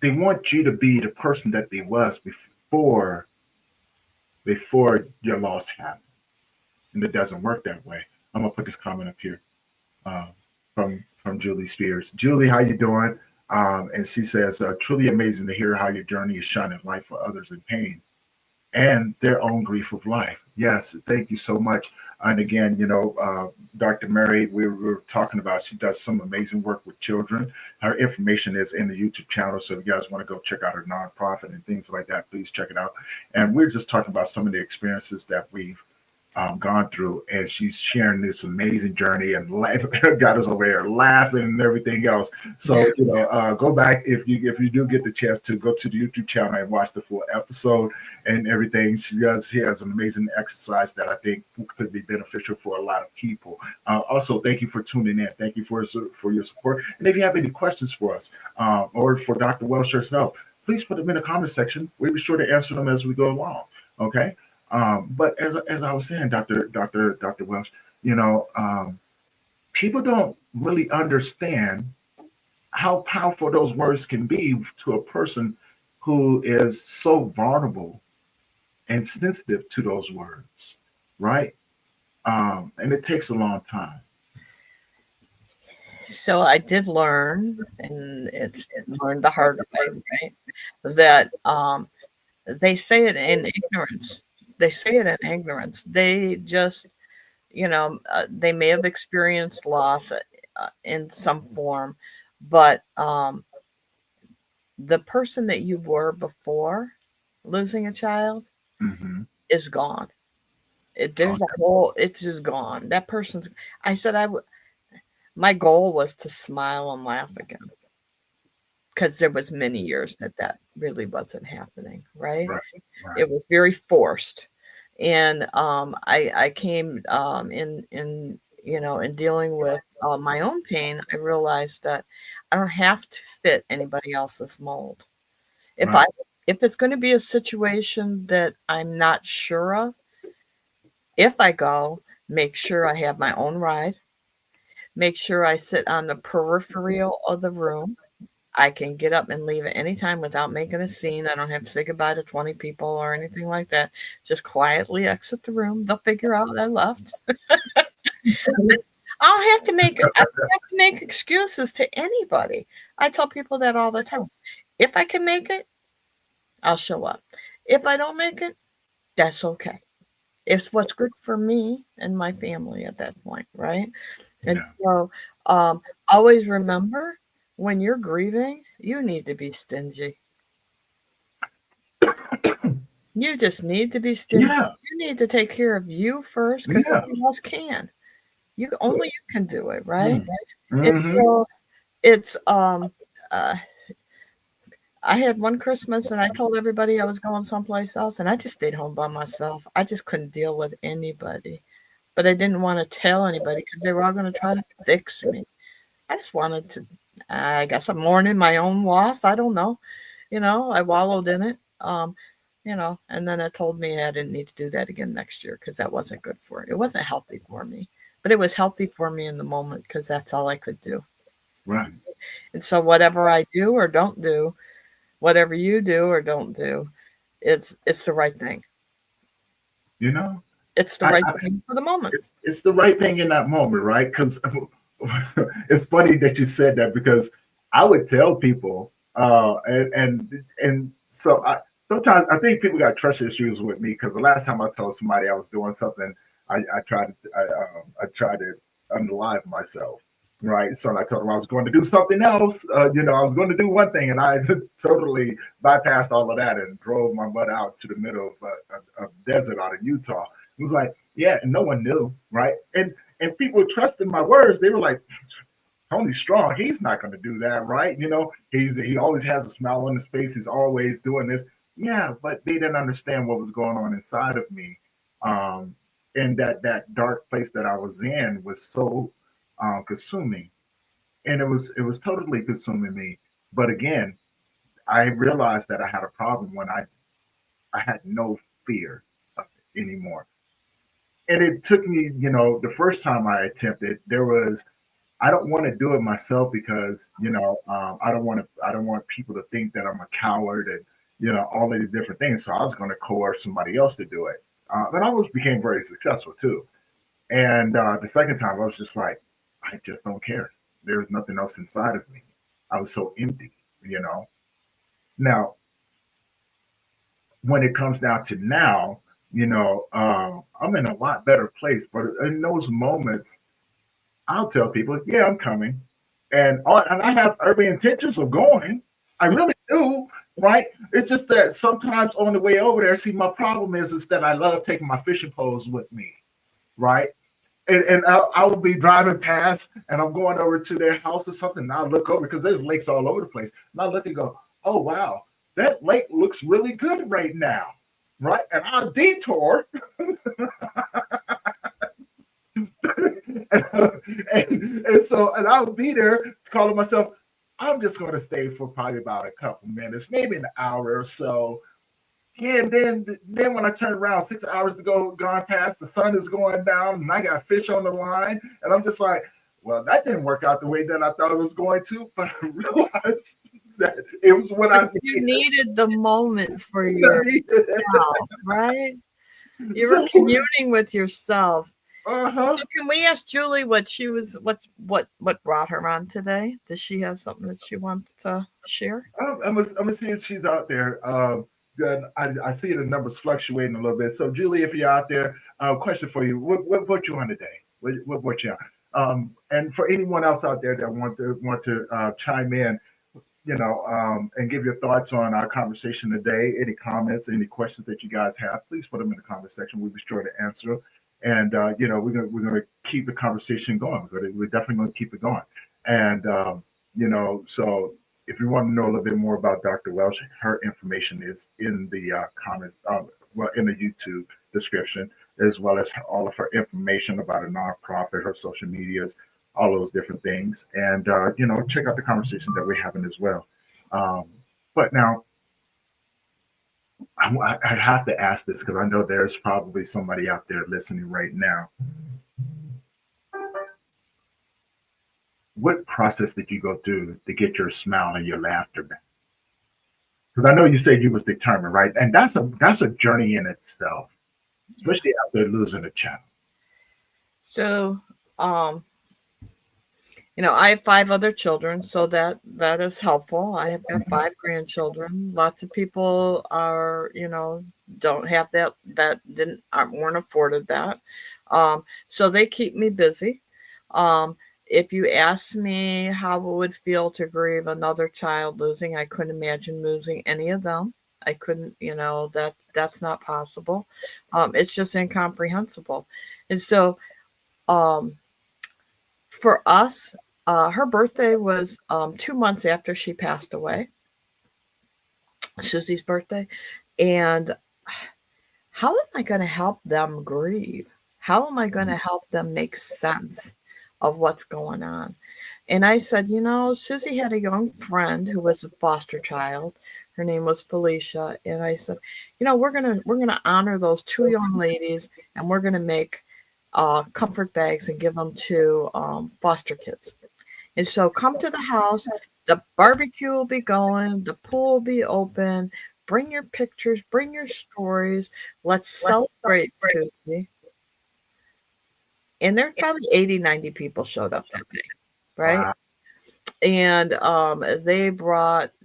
want you to be the person that they was before your loss happened, and it doesn't work that way. I'm gonna put this comment up here, from Julie Spears. Julie, how you doing? And she says, truly amazing to hear how your journey is shining light for others in pain and their own grief of life. Yes, thank you so much. And again, Dr. Mary, we were talking about, she does some amazing work with children. Her information is in the YouTube channel. So if you guys want to go check out her nonprofit and things like that, please check it out. And we're just talking about some of the experiences that we've gone through, and she's sharing this amazing journey and got us over here laughing and everything else. So go back if you do get the chance to go to the YouTube channel and watch the full episode and everything. She has an amazing exercise that I think could be beneficial for a lot of people. Also, thank you for tuning in. Thank you for your support. And if you have any questions for us or for Dr. Welsh herself, please put them in the comment section. We'll be sure to answer them as we go along. Okay. But as I was saying, Dr. Welsh, people don't really understand how powerful those words can be to a person who is so vulnerable and sensitive to those words, right? And it takes a long time. So I did learn, and it's learned the hard way, right? That they say it in ignorance. They say it in ignorance. They just, they may have experienced loss in some form, but the person that you were before losing a child Hmm. is gone. There's a whole, it's just gone. That person's, I said, my goal was to smile and laugh again, because there was many years that really wasn't happening, right? Right, right, It was very forced. And I came in dealing with my own pain, I realized that I don't have to fit anybody else's mold. If I right. if it's going to be a situation that I'm not sure of, if I go, make sure I have my own ride, make sure I sit on the peripheral of the room. I can get up and leave at any time without making a scene. I don't have to say goodbye to 20 people or anything like that. Just quietly exit the room. They'll figure out I left. I don't have to make excuses to anybody. I tell people that all the time. If I can make it, I'll show up. If I don't make it, that's okay. It's what's good for me and my family at that point, right? And Yeah. so, always remember, when you're grieving, you need to be stingy. You just need to be stingy. Yeah. You need to take care of you first, because Yeah. nobody else can. Only you can do it, right? And Mm-hmm. so it's uh I had one Christmas and I told everybody I was going someplace else, and I just stayed home by myself. I just couldn't deal with anybody. But I didn't want to tell anybody because they were all going to try to fix me. I just wanted to, I guess I'm mourning my own loss. I don't know. I wallowed in it. And then it told me I didn't need to do that again next year because that wasn't good for it. It wasn't healthy for me, but it was healthy for me in the moment because that's all I could do. Right. And so whatever I do or don't do, whatever you do or don't do, it's the right thing. You know, It's the I, right I thing for the moment. it's the right thing in that moment, right? Because it's funny that you said that because I would tell people, and so sometimes I think people got trust issues with me because the last time I told somebody I was doing something, I tried to unalive myself. right? So I told him I was going to do something else. I was going to do one thing, and I totally bypassed all of that and drove my butt out to the middle of desert out of Utah. It was like, yeah, and no one knew, right? And people trusted my words. They were like, Tony's strong. He's not going to do that, right? He always has a smile on his face. He's always doing this. Yeah, but they didn't understand what was going on inside of me. Um, and that dark place that I was in was so consuming, and it was totally consuming me. But again, I realized that I had a problem when I had no fear of it anymore. And it took me, the first time I attempted, there was I don't want to do it myself because I don't want people to think that I'm a coward and all of these different things. So I was going to coerce somebody else to do it, and I almost became very successful too. And the second time, I was just like, I just don't care. There's nothing else inside of me. I was so empty, you know. Now, when it comes down to now, I'm in a lot better place. But in those moments, I'll tell people, yeah, I'm coming. And I have every intentions of going. I really do, right? It's just that sometimes on the way over there, see, my problem is that I love taking my fishing poles with me, right? And I will be driving past and I'm going over to their house or something. And I'll look over because there's lakes all over the place. And I look and go, oh, wow, that lake looks really good right now, right? And I'll detour and, and I'll be there calling myself, I'm just going to stay for probably about a couple minutes, maybe an hour or so. Yeah, and then when I turn around, 6 hours to go gone past, the sun is going down, and I got fish on the line, and I'm just like, well, that didn't work out the way that I thought it was going to, but I realized that it was what I But you needed the moment for needed. yourself, right? You were So, communing with yourself. uh-huh. So can we ask Julie what brought her on today? Does she have something that she wants to share? I'm gonna see if she's out there. Then I see the numbers fluctuating a little bit. So, Julie, if you're out there, question for you: what brought you on today? What brought you on? And for anyone else out there that want to chime in, and give your thoughts on our conversation today. Any comments, any questions that you guys have, please put them in the comment section. We'll be sure to answer them. And we're gonna keep the conversation going. We're definitely gonna keep it going. And so if you want to know a little bit more about Dr. Welsh, her information is in the comments, well, in the YouTube description, as well as all of her information about a nonprofit, her social medias, all those different things. And check out the conversation that we're having as well. Um, but now I have to ask this because I know there's probably somebody out there listening right now. What process did you go through to get your smile and your laughter back? Because I know you said you was determined, right? And that's a journey in itself, especially after losing a child. So, um, I have 5 other children, so that is helpful. I have got 5 grandchildren. Lots of people don't have that weren't afforded that. So they keep me busy. Um, if you ask me how it would feel to grieve another child losing, I couldn't imagine losing any of them. I couldn't, that's not possible. It's just incomprehensible. And so, um, for us, her birthday was 2 months after she passed away, Susie's birthday. And how am I going to help them grieve? How am I going to help them make sense of what's going on? And I said, Susie had a young friend who was a foster child. Her name was Felicia. And I said, we're gonna honor those 2 young ladies, and we're gonna make comfort bags and give them to foster kids. And so come to the house. The barbecue will be going. The pool will be open. Bring your pictures. Bring your stories. Let's celebrate Susie. And there's probably 80, 90 people showed up that day, right? Wow. And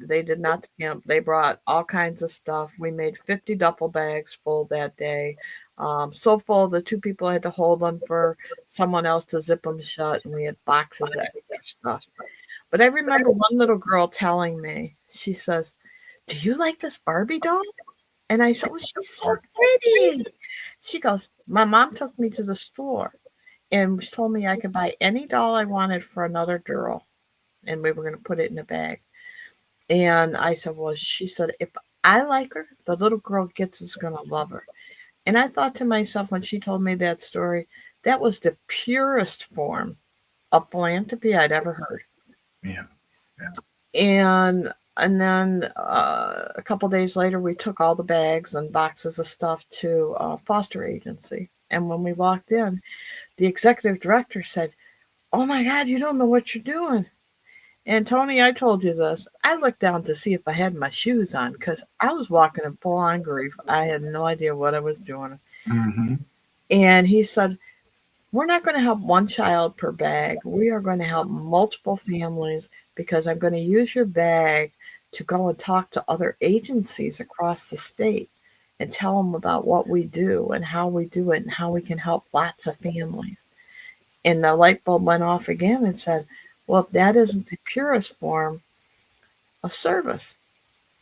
they did not skimp. They brought all kinds of stuff. We made 50 duffel bags full that day. So full the two people had to hold them for someone else to zip them shut, and we had boxes of extra stuff. But I remember one little girl telling me, she says, "Do you like this Barbie doll?" And I said, "Oh, she's so pretty." She goes, "My mom took me to the store and she told me I could buy any doll I wanted for another girl, and we were going to put it in a bag." And I said, "Well," she said, "if I like her, the little girl gets is going to love her." And I thought to myself when she told me that story, that was the purest form of philanthropy I'd ever heard. Yeah. And then a couple days later, we took all the bags and boxes of stuff to a foster agency. And when we walked in, the executive director said, "Oh my God, you don't know what you're doing." And Tony, I told you this. I looked down to see if I had my shoes on because I was walking in full on grief. I had no idea what I was doing. Mm-hmm. And he said, "We're not going to help one child per bag. We are going to help multiple families because I'm going to use your bag to go and talk to other agencies across the state and tell them about what we do and how we do it and how we can help lots of families." And the light bulb went off again and said, "Well, if that isn't the purest form of service,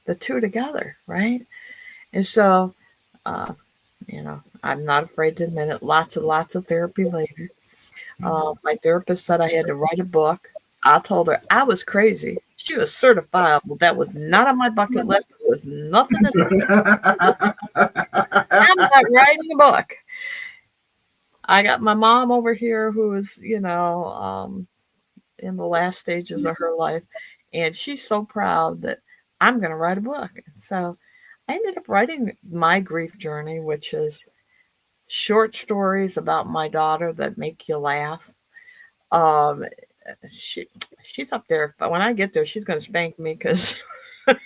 the two together, right?" And so, uh, I'm not afraid to admit it. Lots of therapy later. My therapist said I had to write a book. I told her I was crazy. She was certifiable. That was not on my bucket list. It was nothing to do. I'm not writing a book. I got my mom over here who is, in the last stages of her life, and she's so proud that I'm going to write a book. So I ended up writing my grief journey, which is short stories about my daughter that make you laugh. Um, she she's up there, but when I get there, she's gonna spank me because I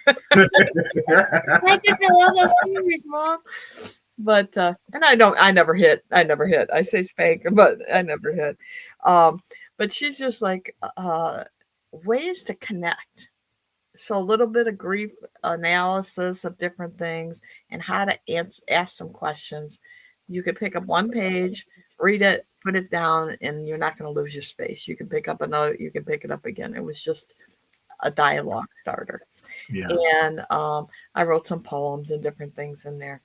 can tell all those stories, Mom. But and I never hit. I say spank, but I never hit. Um, but she's just like ways to connect. So a little bit of grief analysis of different things and how to ask some questions. You could pick up one page, read it, put it down, and you're not going to lose your space. You can pick up another, you can pick it up again. It was just a dialogue starter. Yeah. And I wrote some poems and different things in there.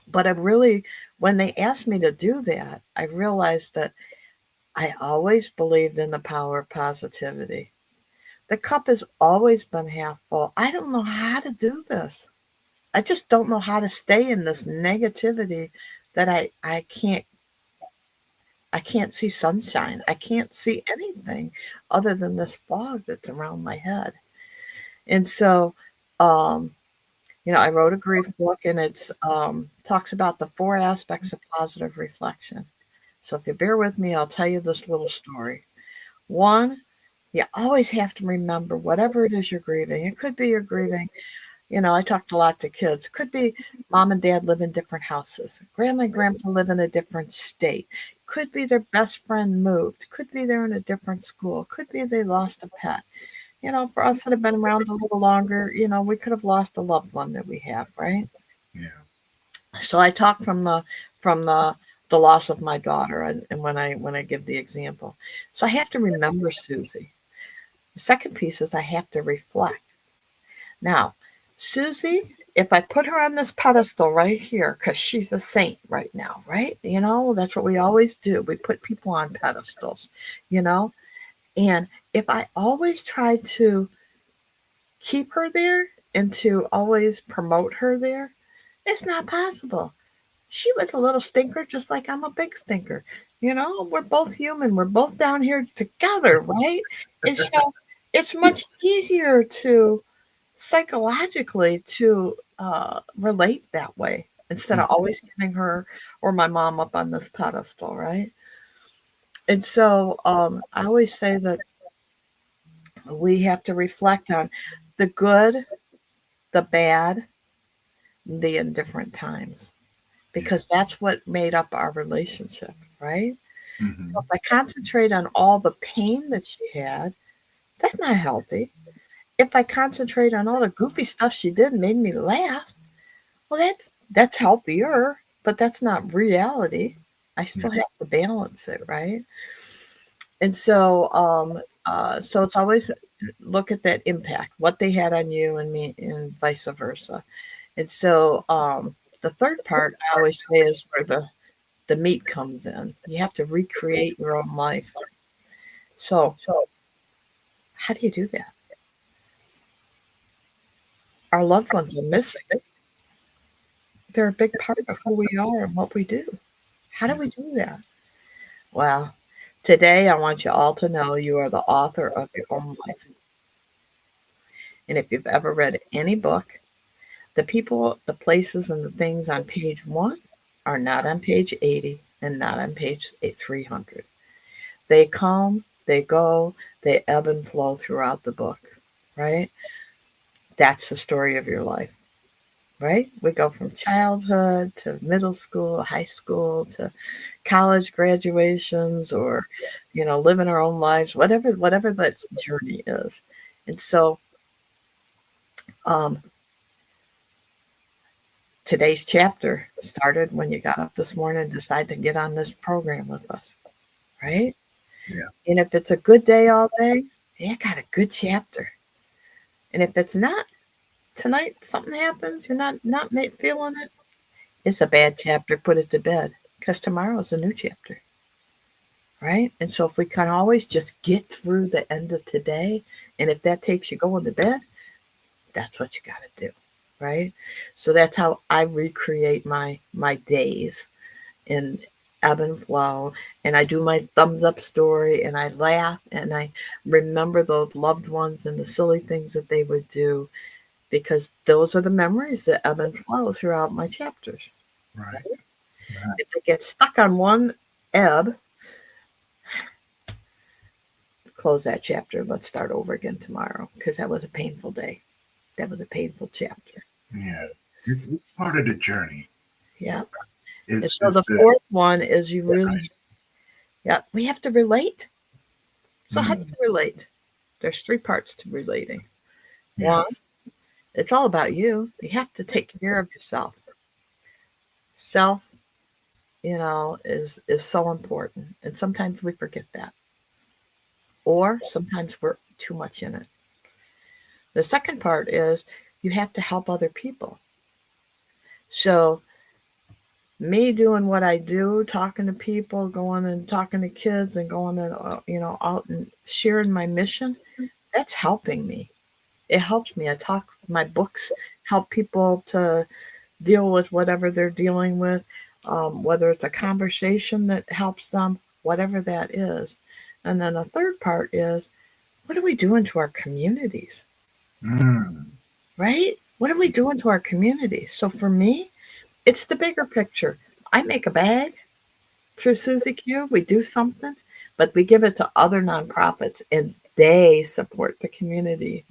But I really, when they asked me to do that, I realized that I always believed in the power of positivity. The cup has always been half full. I don't know how to do this. I just don't know how to stay in this negativity that I can't see sunshine. I can't see anything other than this fog that's around my head. And so, um, I wrote a grief book, and it's talks about the 4 aspects of positive reflection. So if you bear with me, I'll tell you this little story. One, you always have to remember whatever it is you're grieving. It could be you're grieving. I talk to lots of kids. Could be mom and dad live in different houses. Grandma and grandpa live in a different state. Could be their best friend moved. Could be they're in a different school. Could be they lost a pet. For us that have been around a little longer, we could have lost a loved one that we have, right? Yeah. So I talk from the loss of my daughter, and when I give the example. So I have to remember Susie. The second piece is I have to reflect. Now, Susie, if I put her on this pedestal right here, because she's a saint right now, right? That's what we always do. We put people on pedestals, you know? And if I always try to keep her there and to always promote her there, it's not possible. She was a little stinker, just like I'm a big stinker. We're both human. We're both down here together, right? And so it's much easier to psychologically to relate that way instead of always having her or my mom up on this pedestal, right? And so I always say that we have to reflect on the good, the bad, the indifferent times, because that's what made up our relationship, right? Mm-hmm. So if I concentrate on all the pain that she had, that's not healthy. If I concentrate on all the goofy stuff she did and made me laugh, well, that's healthier. but that's not reality. I still have to balance it, right? And so it's always look at that impact, what they had on you and me, and vice versa. And so the third part I always say is where the meat comes in. You have to recreate your own life. So how do you do that? Our loved ones are missing. They're a big part of who we are and what we do. How do we do that? Well, today I want you all to know you are the author of your own life. And if you've ever read any book, the people, the places, and the things on page 1 are not on page 80 and not on page 300. They come, they go, they ebb and flow throughout the book, right? That's the story of your life, right? We go from childhood to middle school, high school, to college graduations, or living our own lives, whatever that journey is. And so um, today's chapter started when you got up this morning and decided to get on this program with us, right? Yeah. And if it's a good day all day, you got a good chapter. And if it's not, tonight something happens, you're not feeling it, it's a bad chapter, put it to bed, because tomorrow is a new chapter, right? And so if we can always just get through the end of today, and if that takes you going to bed, that's what you got to do, right? So that's how I recreate my days in ebb and flow, and I do my thumbs up story, and I laugh, and I remember those loved ones and the silly things that they would do, because those are the memories that ebb and flow throughout my chapters. Right. If I get stuck on one ebb, close that chapter. Let's start over again tomorrow, because that was a painful day. That was a painful chapter. Yeah. It's part of the journey. Yeah. It's, And so it's the the, fourth one is you really, we have to relate. So how do you relate? There's 3 parts to relating. One, yes. it's all about you. You have to take care of yourself. Self, is so important. And sometimes we forget that. Or sometimes we're too much in it. The second part is you have to help other people. So me doing what I do, talking to people, going and talking to kids, and going and out and sharing my mission, that's helping me. It helps me. I talk, my books help people to deal with whatever they're dealing with, whether it's a conversation that helps them, whatever that is. And then the third part is, what are we doing to our communities? Right? What are we doing to our communities? So for me, it's the bigger picture. I make a bag through Susie Q. We do something, but we give it to other nonprofits, and they support the community,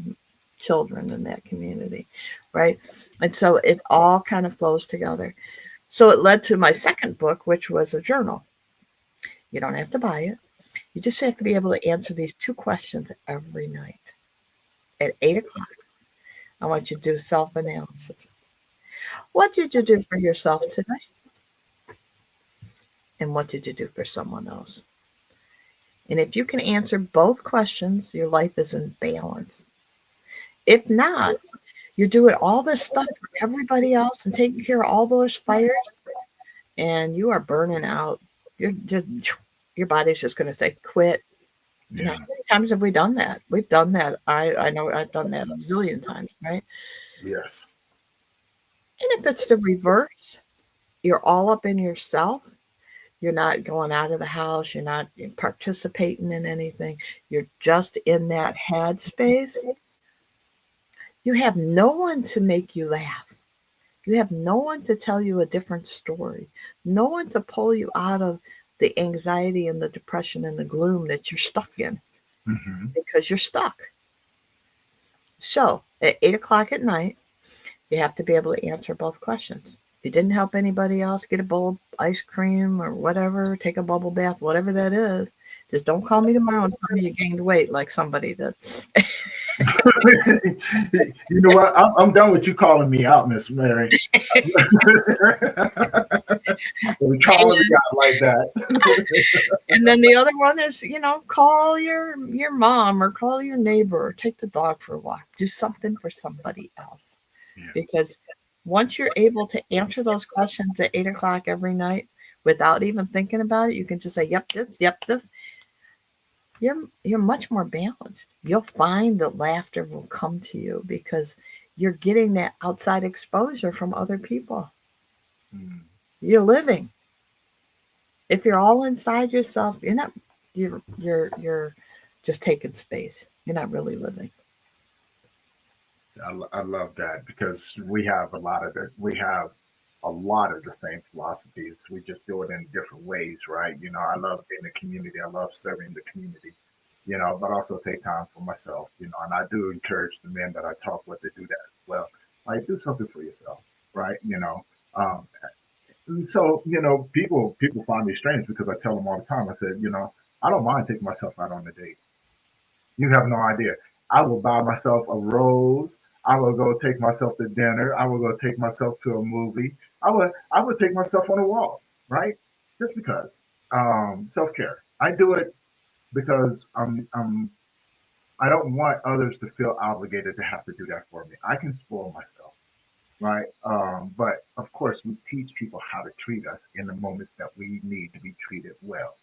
children in that community, right? And so it all kind of flows together. So it led to my second book, which was a journal. You don't have to buy it. You just have to be able to answer these 2 questions every night. At 8 o'clock, I want you to do self-analysis. What did you do for yourself today? And what did you do for someone else? And if you can answer both questions, your life is in balance. If not, you're doing all this stuff for everybody else and taking care of all those fires, and you are burning out. You're just, your body's just going to say, quit. How many times have we done that? We've done that. I know I've done that a zillion times, right? Yes. And if it's the reverse, you're all up in yourself. You're not going out of the house. You're not participating in anything. You're just in that head space. You have no one to make you laugh. You have no one to tell you a different story. No one to pull you out of the anxiety and the depression and the gloom that you're stuck in, because you're stuck. So at 8 o'clock at night, you have to be able to answer both questions. If you didn't help anybody else, get a bowl of ice cream or whatever, take a bubble bath, whatever that is. Just don't call me tomorrow and tell me you gained weight like somebody did. You know what? I'm done with you calling me out, Miss Mary. We calling me out like that. And then the other one is, call your mom or call your neighbor or take the dog for a walk. Do something for somebody else. Yeah. Because once you're able to answer those questions at 8 o'clock every night without even thinking about it, you can just say, yep, this. You're much more balanced. You'll find that laughter will come to you because you're getting that outside exposure from other people. Mm. You're living. If you're all inside yourself, you're just taking space. You're not really living. I love that because we have a lot of the same philosophies. We just do it in different ways, right? I love being in the community. I love serving the community, but also take time for myself, and I do encourage the men that I talk with to do that as well. Like, do something for yourself, right? Um, and so, people find me strange because I tell them all the time. I said, I don't mind taking myself out on a date. You have no idea. I will buy myself a rose. I will go take myself to dinner. I will go take myself to a movie. I would take myself on a walk, right? Just because. Self care. I do it because I don't want others to feel obligated to have to do that for me. I can spoil myself, right? But of course, we teach people how to treat us in the moments that we need to be treated well.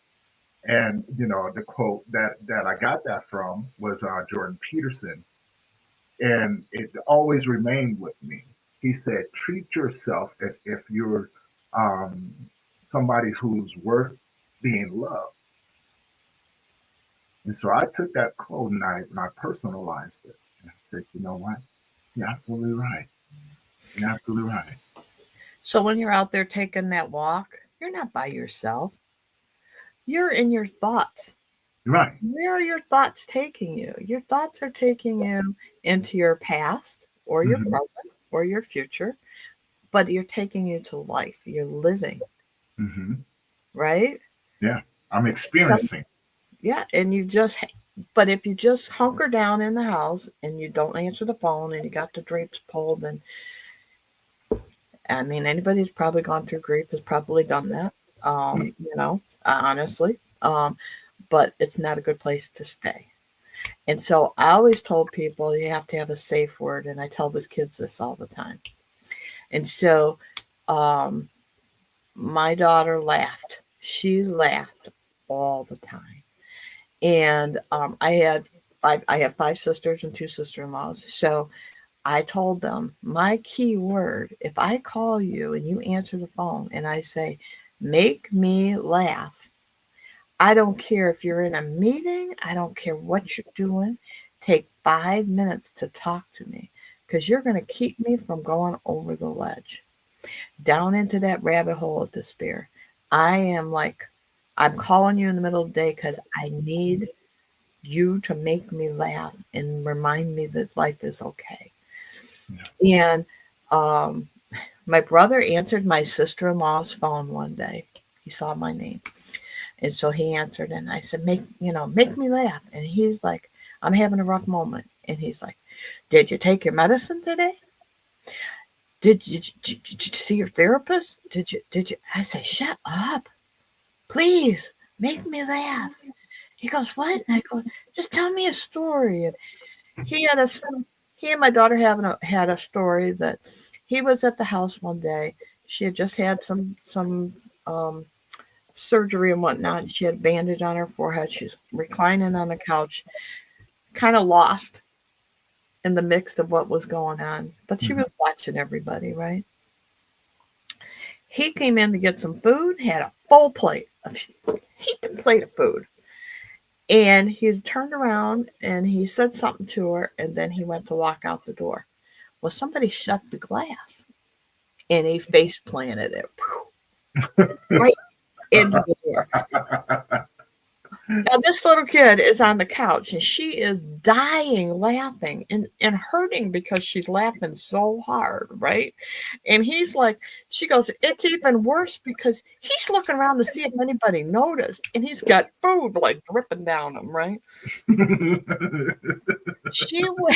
And the quote that I got that from was Jordan Peterson, and it always remained with me. He said, "Treat yourself as if you're um, somebody who's worth being loved." And so I took that quote and I personalized it. And I said, "You know what? You're absolutely right. You're absolutely right." So when you're out there taking that walk, you're not by yourself. You're in your thoughts. You're right. Where are your thoughts taking you? Your thoughts are taking you into your past or your Hmm. present or your future, but you're taking you to life. You're living, Hmm. right? Yeah, I'm experiencing. Yeah, and but if you just hunker down in the house and you don't answer the phone and you got the drapes pulled, and I mean, anybody who's probably gone through grief has probably done that, honestly. But it's not a good place to stay. And so I always told people you have to have a safe word, and I tell the kids this all the time. And so um, my daughter laughed. She laughed all the time. And I have 5 sisters and 2 sister-in-laws. So I told them my key word, if I call you and you answer the phone and I say, make me laugh, I don't care if you're in a meeting, I don't care what you're doing, take 5 minutes to talk to me because you're going to keep me from going over the ledge, down into that rabbit hole of despair. I am like, I'm calling you in the middle of the day because I need you to make me laugh and remind me that life is okay. And um, my brother answered my sister-in-law's phone one day. He saw my name. And so he answered and I said, make me laugh. And he's like, I'm having a rough moment. And he's like, did you take your medicine today? Did you see your therapist? Did you? I said, shut up. Please make me laugh. He goes, what? And I go, just tell me a story. And he had a he and my daughter had a story that he was at the house one day. She had just had some um, surgery and whatnot. She had a bandage on her forehead. She's reclining on the couch, kind of lost in the mix of what was going on, but she Hmm. was watching everybody, right? He came in to get some food, had a full plate, a heaping plate of food. And he's turned around and he said something to her, and then he went to walk out the door. Well, somebody shut the glass and he face planted it right into the door. Now this little kid is on the couch and she is dying laughing and hurting because she's laughing so hard, right? And he's like, she goes, it's even worse because he's looking around to see if anybody noticed, and he's got food like dripping down him, right? She would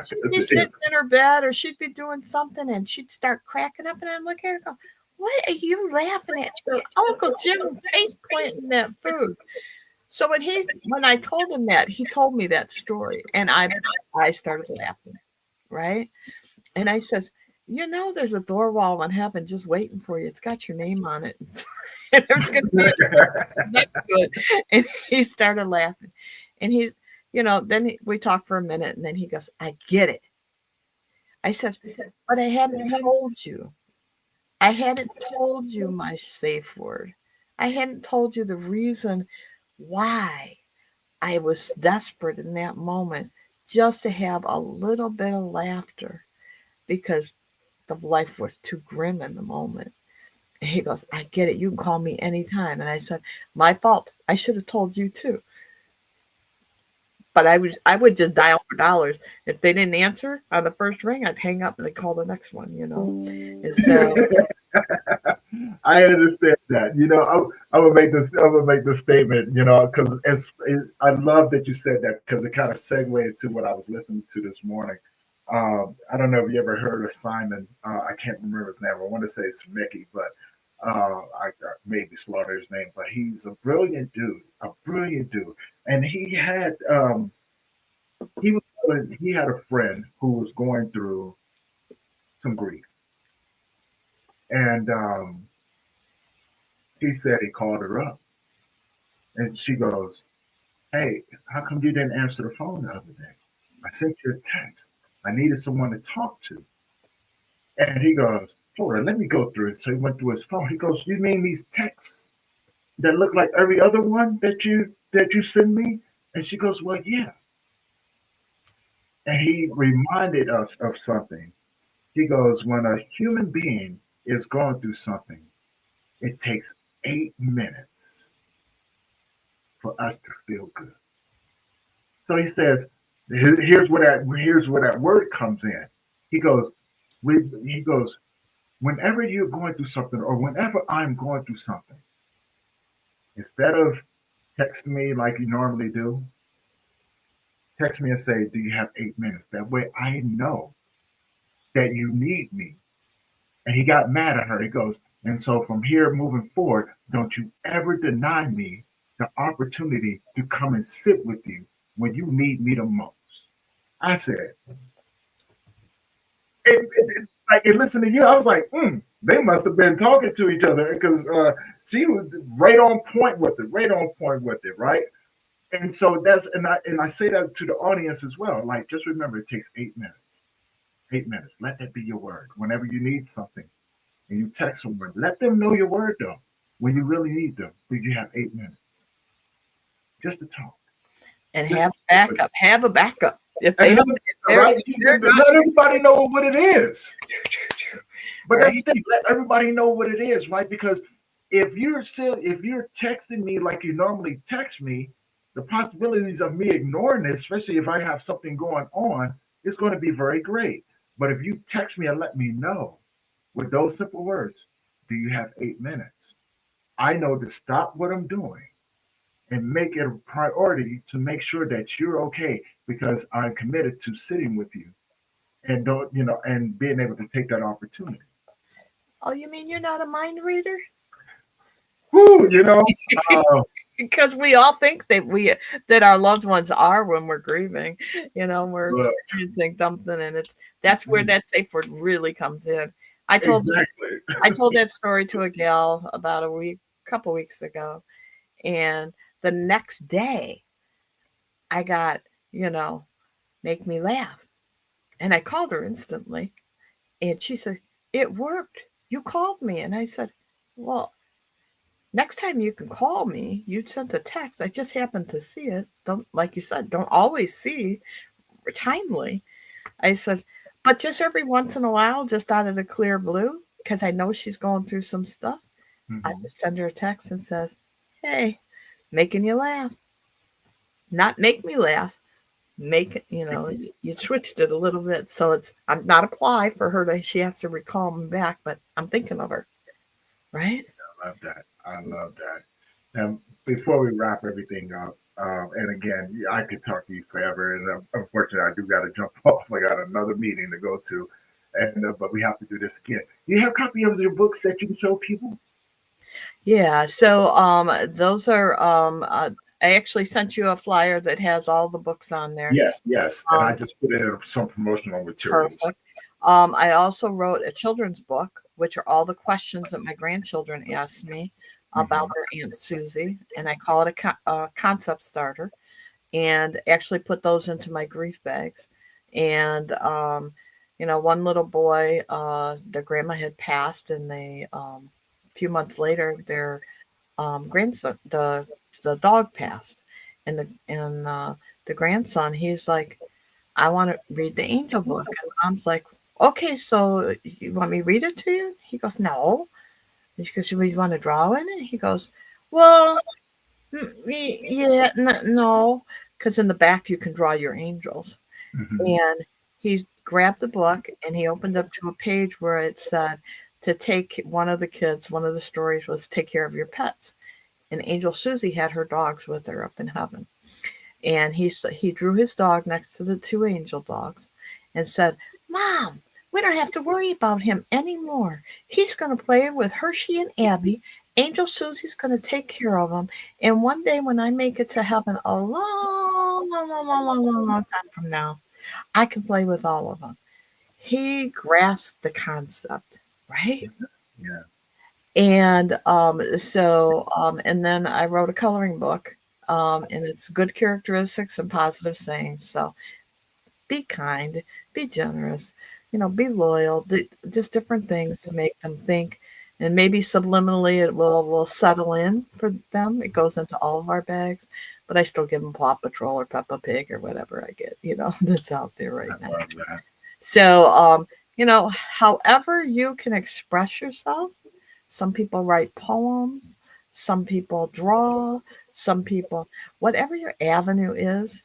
she'd be sitting in her bed or she'd be doing something and she'd start cracking up and I'd look at her and go, what are you laughing at? She goes, Uncle Jim face planting that food. So when I told him that, he told me that story and I started laughing, right? And I says, you know, there's a door wall in heaven just waiting for you. It's got your name on it. And it's gonna be that's good. And he started laughing. And he's, we talked for a minute and then he goes, I get it. I said, but I hadn't told you. I hadn't told you my safe word. I hadn't told you the reason why I was desperate in that moment just to have a little bit of laughter because the life was too grim in the moment. And he goes, I get it. You can call me anytime. And I said, my fault. I should have told you too. But I would just dial for dollars. If they didn't answer on the first ring, I'd hang up and I'd call the next one, And so I understand that. I would make this. I would make this statement. Because I love that you said that because it kind of segued into what I was listening to this morning. I don't know if you ever heard of Simon. I can't remember his name. I want to say it's Mickey, but I maybe slaughter his name. But he's a brilliant dude. A brilliant dude. And he had a friend who was going through some grief, and he said he called her up, and she goes, "Hey, how come you didn't answer the phone the other day? I sent you a text. I needed someone to talk to." And he goes, "Hold on, let me go through it." So he went through his phone. He goes, "You mean these texts that look like every other one that you send me?" And she goes, "Well, yeah." And he reminded us of something. He goes, "When a human being is going through something, it takes 8 minutes for us to feel good." So he says, here's where that word comes in. He goes, he goes, whenever you're going through something, or whenever I'm going through something, instead of texting me like you normally do, text me and say, "Do you have 8 minutes?" That way I know that you need me. And he got mad at her. He goes, "And so from here moving forward, don't you ever deny me the opportunity to come and sit with you when you need me the most." I said, and listen to you, I was like, they must have been talking to each other because she was right on point with it, right on point with it, right? And so I say that to the audience as well. Like, just remember, it takes 8 minutes. 8 minutes. Let that be your word. Whenever you need something and you text someone, let them know your word though. When you really need them, but you have 8 minutes just to talk. and Just have backup. Have a backup. If they and don't, right? they're not, Let everybody know what it is. But that's right? the thing. Let everybody know what it is, right? Because if you're texting me like you normally text me, the possibilities of me ignoring it, especially if I have something going on, is going to be very great. But if you text me and let me know with those simple words, "Do you have 8 minutes?" I know to stop what I'm doing and make it a priority to make sure that you're okay because I'm committed to sitting with you and don't and being able to take that opportunity. Oh, you mean you're not a mind reader? Whoo, uh, Because we all think that our loved ones are when we're grieving, we're look, experiencing something, and that's where that safe word really comes in. I told exactly. I told that story to a gal about couple weeks ago, and the next day I got, make me laugh, and I called her instantly, and she said it worked. You called me, and I said, well, next time you can call me. You sent a text. I just happened to see it. Don't, like you said, don't always see timely. I said, but just every once in a while, just out of the clear blue, because I know she's going through some stuff, I Mhm. just send her a text and says, Hey, making you laugh. Not make me laugh. Make it, you switched it a little bit. So I'm not apply for her she has to recall me back, but I'm thinking of her. Right? I love that. I love that. And before we wrap everything up, and again, I could talk to you forever, and unfortunately, I do got to jump off. I got another meeting to go to, and but we have to do this again. Do you have copies of your books that you can show people? Yeah. So those are I actually sent you a flyer that has all the books on there. Yes, yes. And I Um, just put in some promotional materials. Perfect. I also wrote a children's book, which are all the questions that my grandchildren asked me about Hmm. their Aunt Susie, and I call it a concept starter, and actually put those into my grief bags. And one little boy, their grandma had passed, and a few months later, their grandson, the dog passed, and the grandson, he's like, I want to read the angel book. And mom's like, okay, so you want me to read it to you? He goes, no. And she goes, you want to draw in it? He goes, well, yeah, no. Because in the back, you can draw your angels. Hmm. And he grabbed the book and he opened up to a page where it said to take one of the stories was take care of your pets. And Angel Susie had her dogs with her up in heaven. And he drew his dog next to the two angel dogs and said, Mom, we don't have to worry about him anymore. He's going to play with Hershey and Abby. Angel Susie's going to take care of him. And one day when I make it to heaven a long, long, long, long, long, long, long time from now, I can play with all of them. He grasped the concept, right? Yeah. And and then I wrote a coloring book, and it's good characteristics and positive sayings. So be kind, be generous, be loyal, just different things to make them think. And maybe subliminally it will settle in for them. It goes into all of our bags, but I still give them Paw Patrol or Peppa Pig or whatever I get, that's out there I right now. love that. So, however you can express yourself. Some people write poems, some people draw, some people, whatever your avenue is,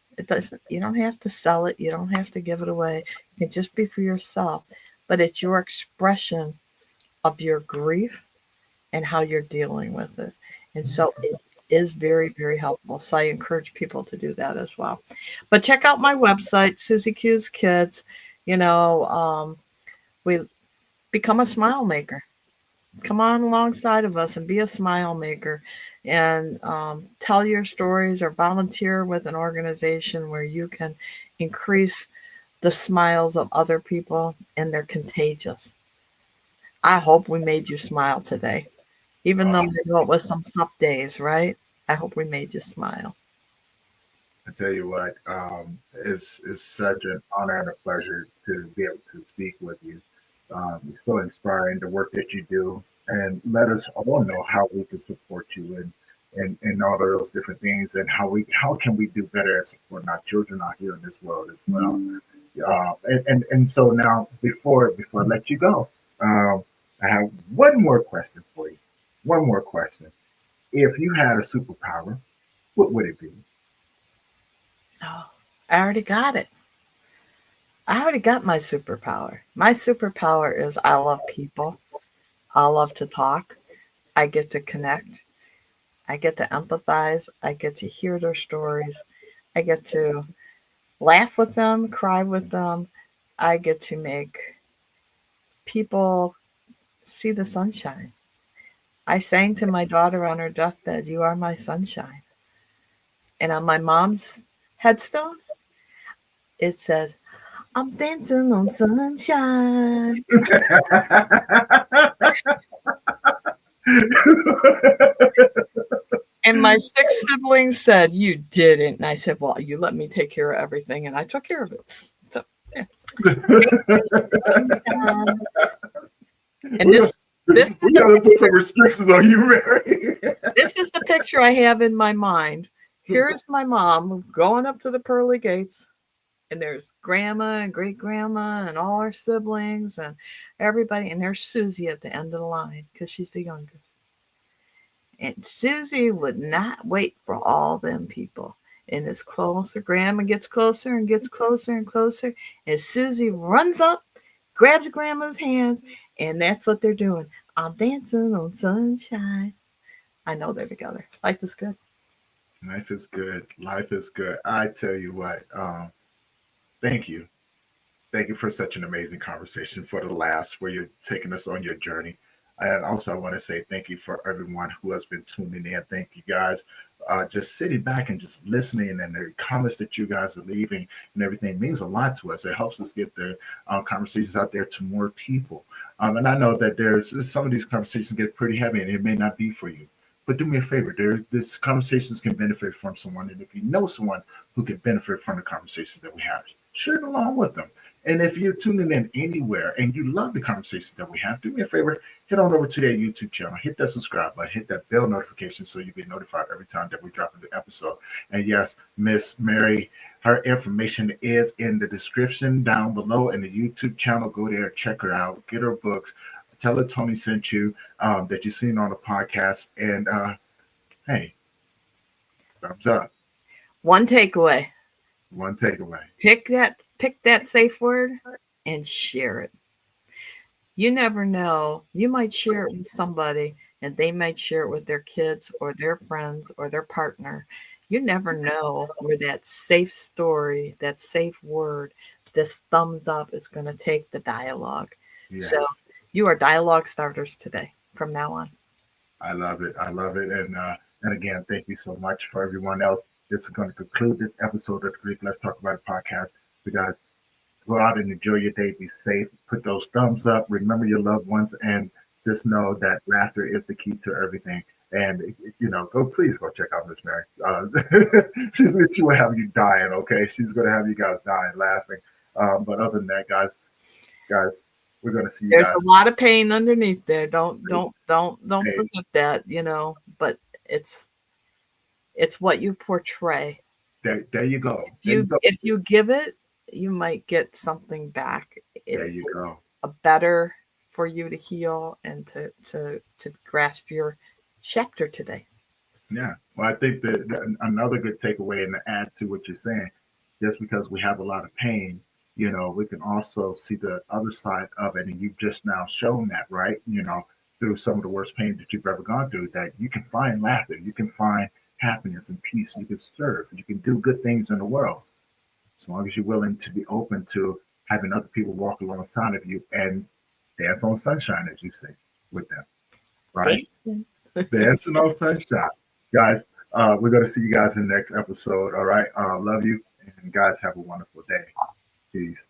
you don't have to sell it, you don't have to give it away. It can just be for yourself, but it's your expression of your grief and how you're dealing with it. And so it is very, very helpful. So I encourage people to do that as well. But check out my website, Susie Q's Kids. We become a smile maker. Come on alongside of us and be a smile maker, and tell your stories or volunteer with an organization where you can increase the smiles of other people, and they're contagious. I hope we made you smile today, even though I know it was some tough days, right? I hope we made you smile. I tell you what, it's such an honor and a pleasure to be able to speak with you. It's so inspiring the work that you do, and let us all know how we can support you and all of those different things, and how can we do better at supporting our children out here in this world as well. And so now, before I let you go, I have one more question for you. One more question. If you had a superpower, what would it be? Oh, I already got it. I already got my superpower. My superpower is I love people. I love to talk. I get to connect. I get to empathize. I get to hear their stories. I get to laugh with them, cry with them. I get to make people see the sunshine. I sang to my daughter on her deathbed, You are my sunshine. And on my mom's headstone, it says, I'm dancing on sunshine. And my six siblings said, You didn't. And I said, Well, you let me take care of everything. And I took care of it. So, yeah. And we got, this is we the got to put some restrictions on you, Mary. this is the picture I have in my mind. Here's my mom going up to the pearly gates, and there's grandma and great grandma and all our siblings and everybody, and there's Susie at the end of the line because she's the youngest. And Susie would not wait for all them people. And it's closer. Grandma gets closer and gets closer and closer. And Susie runs up, grabs Grandma's hands, and that's what they're doing. I'm dancing on sunshine. I know they're together. Life is good. Life is good. Life is good. I tell you what, thank you. Thank you for such an amazing conversation for the last, where you're taking us on your journey. And also, I want to say thank you for everyone who has been tuning in. Thank you guys, just sitting back and just listening, and the comments that you guys are leaving and everything means a lot to us. It helps us get the conversations out there to more people. And I know that there's some of these conversations get pretty heavy, and it may not be for you. But do me a favor, these conversations can benefit from someone. And if you know someone who can benefit from the conversations that we have, share it along with them. And if you're tuning in anywhere and you love the conversations that we have, do me a favor, head on over to their YouTube channel, hit that subscribe button, hit that bell notification so you get notified every time that we drop a new episode. And yes, Miss Mary, her information is in the description down below in the YouTube channel. Go there, check her out, get her books, tell her Tony sent you, that you've seen on the podcast. And hey, thumbs up. One takeaway. One takeaway. Pick that safe word and share it. You never know. You might share it with somebody and they might share it with their kids or their friends or their partner. You never know where that safe story, that safe word, this thumbs up is going to take the dialogue. Yes. So you are dialogue starters today from now on. I love it. I love it. And again, thank you so much for everyone else. This is going to conclude this episode of the Greek Let's Talk About It podcast. You guys go out and enjoy your day. Be safe. Put those thumbs up. Remember your loved ones, and just know that laughter is the key to everything. And please go check out Miss Mary. She will have you dying. Okay, she's going to have you guys dying laughing. But other than that, guys, we're going to see you There's guys. a lot of pain underneath there. Don't forget that. But it's what you portray. There you go. If you give it, you might get something back. There you go. A better for you to heal and to grasp your chapter today. Yeah. Well, I think that another good takeaway, and to add to what you're saying, just because we have a lot of pain, we can also see the other side of it. And you've just now shown that, right? Through some of the worst pain that you've ever gone through, that you can find laughter, you can find happiness and peace, you can serve, you can do good things in the world. As long as you're willing to be open to having other people walk alongside of you and dance on sunshine, as you say, with them. Right? Dancing on sunshine. Guys, we're going to see you guys in the next episode. All right. Love you. And guys, have a wonderful day. Peace.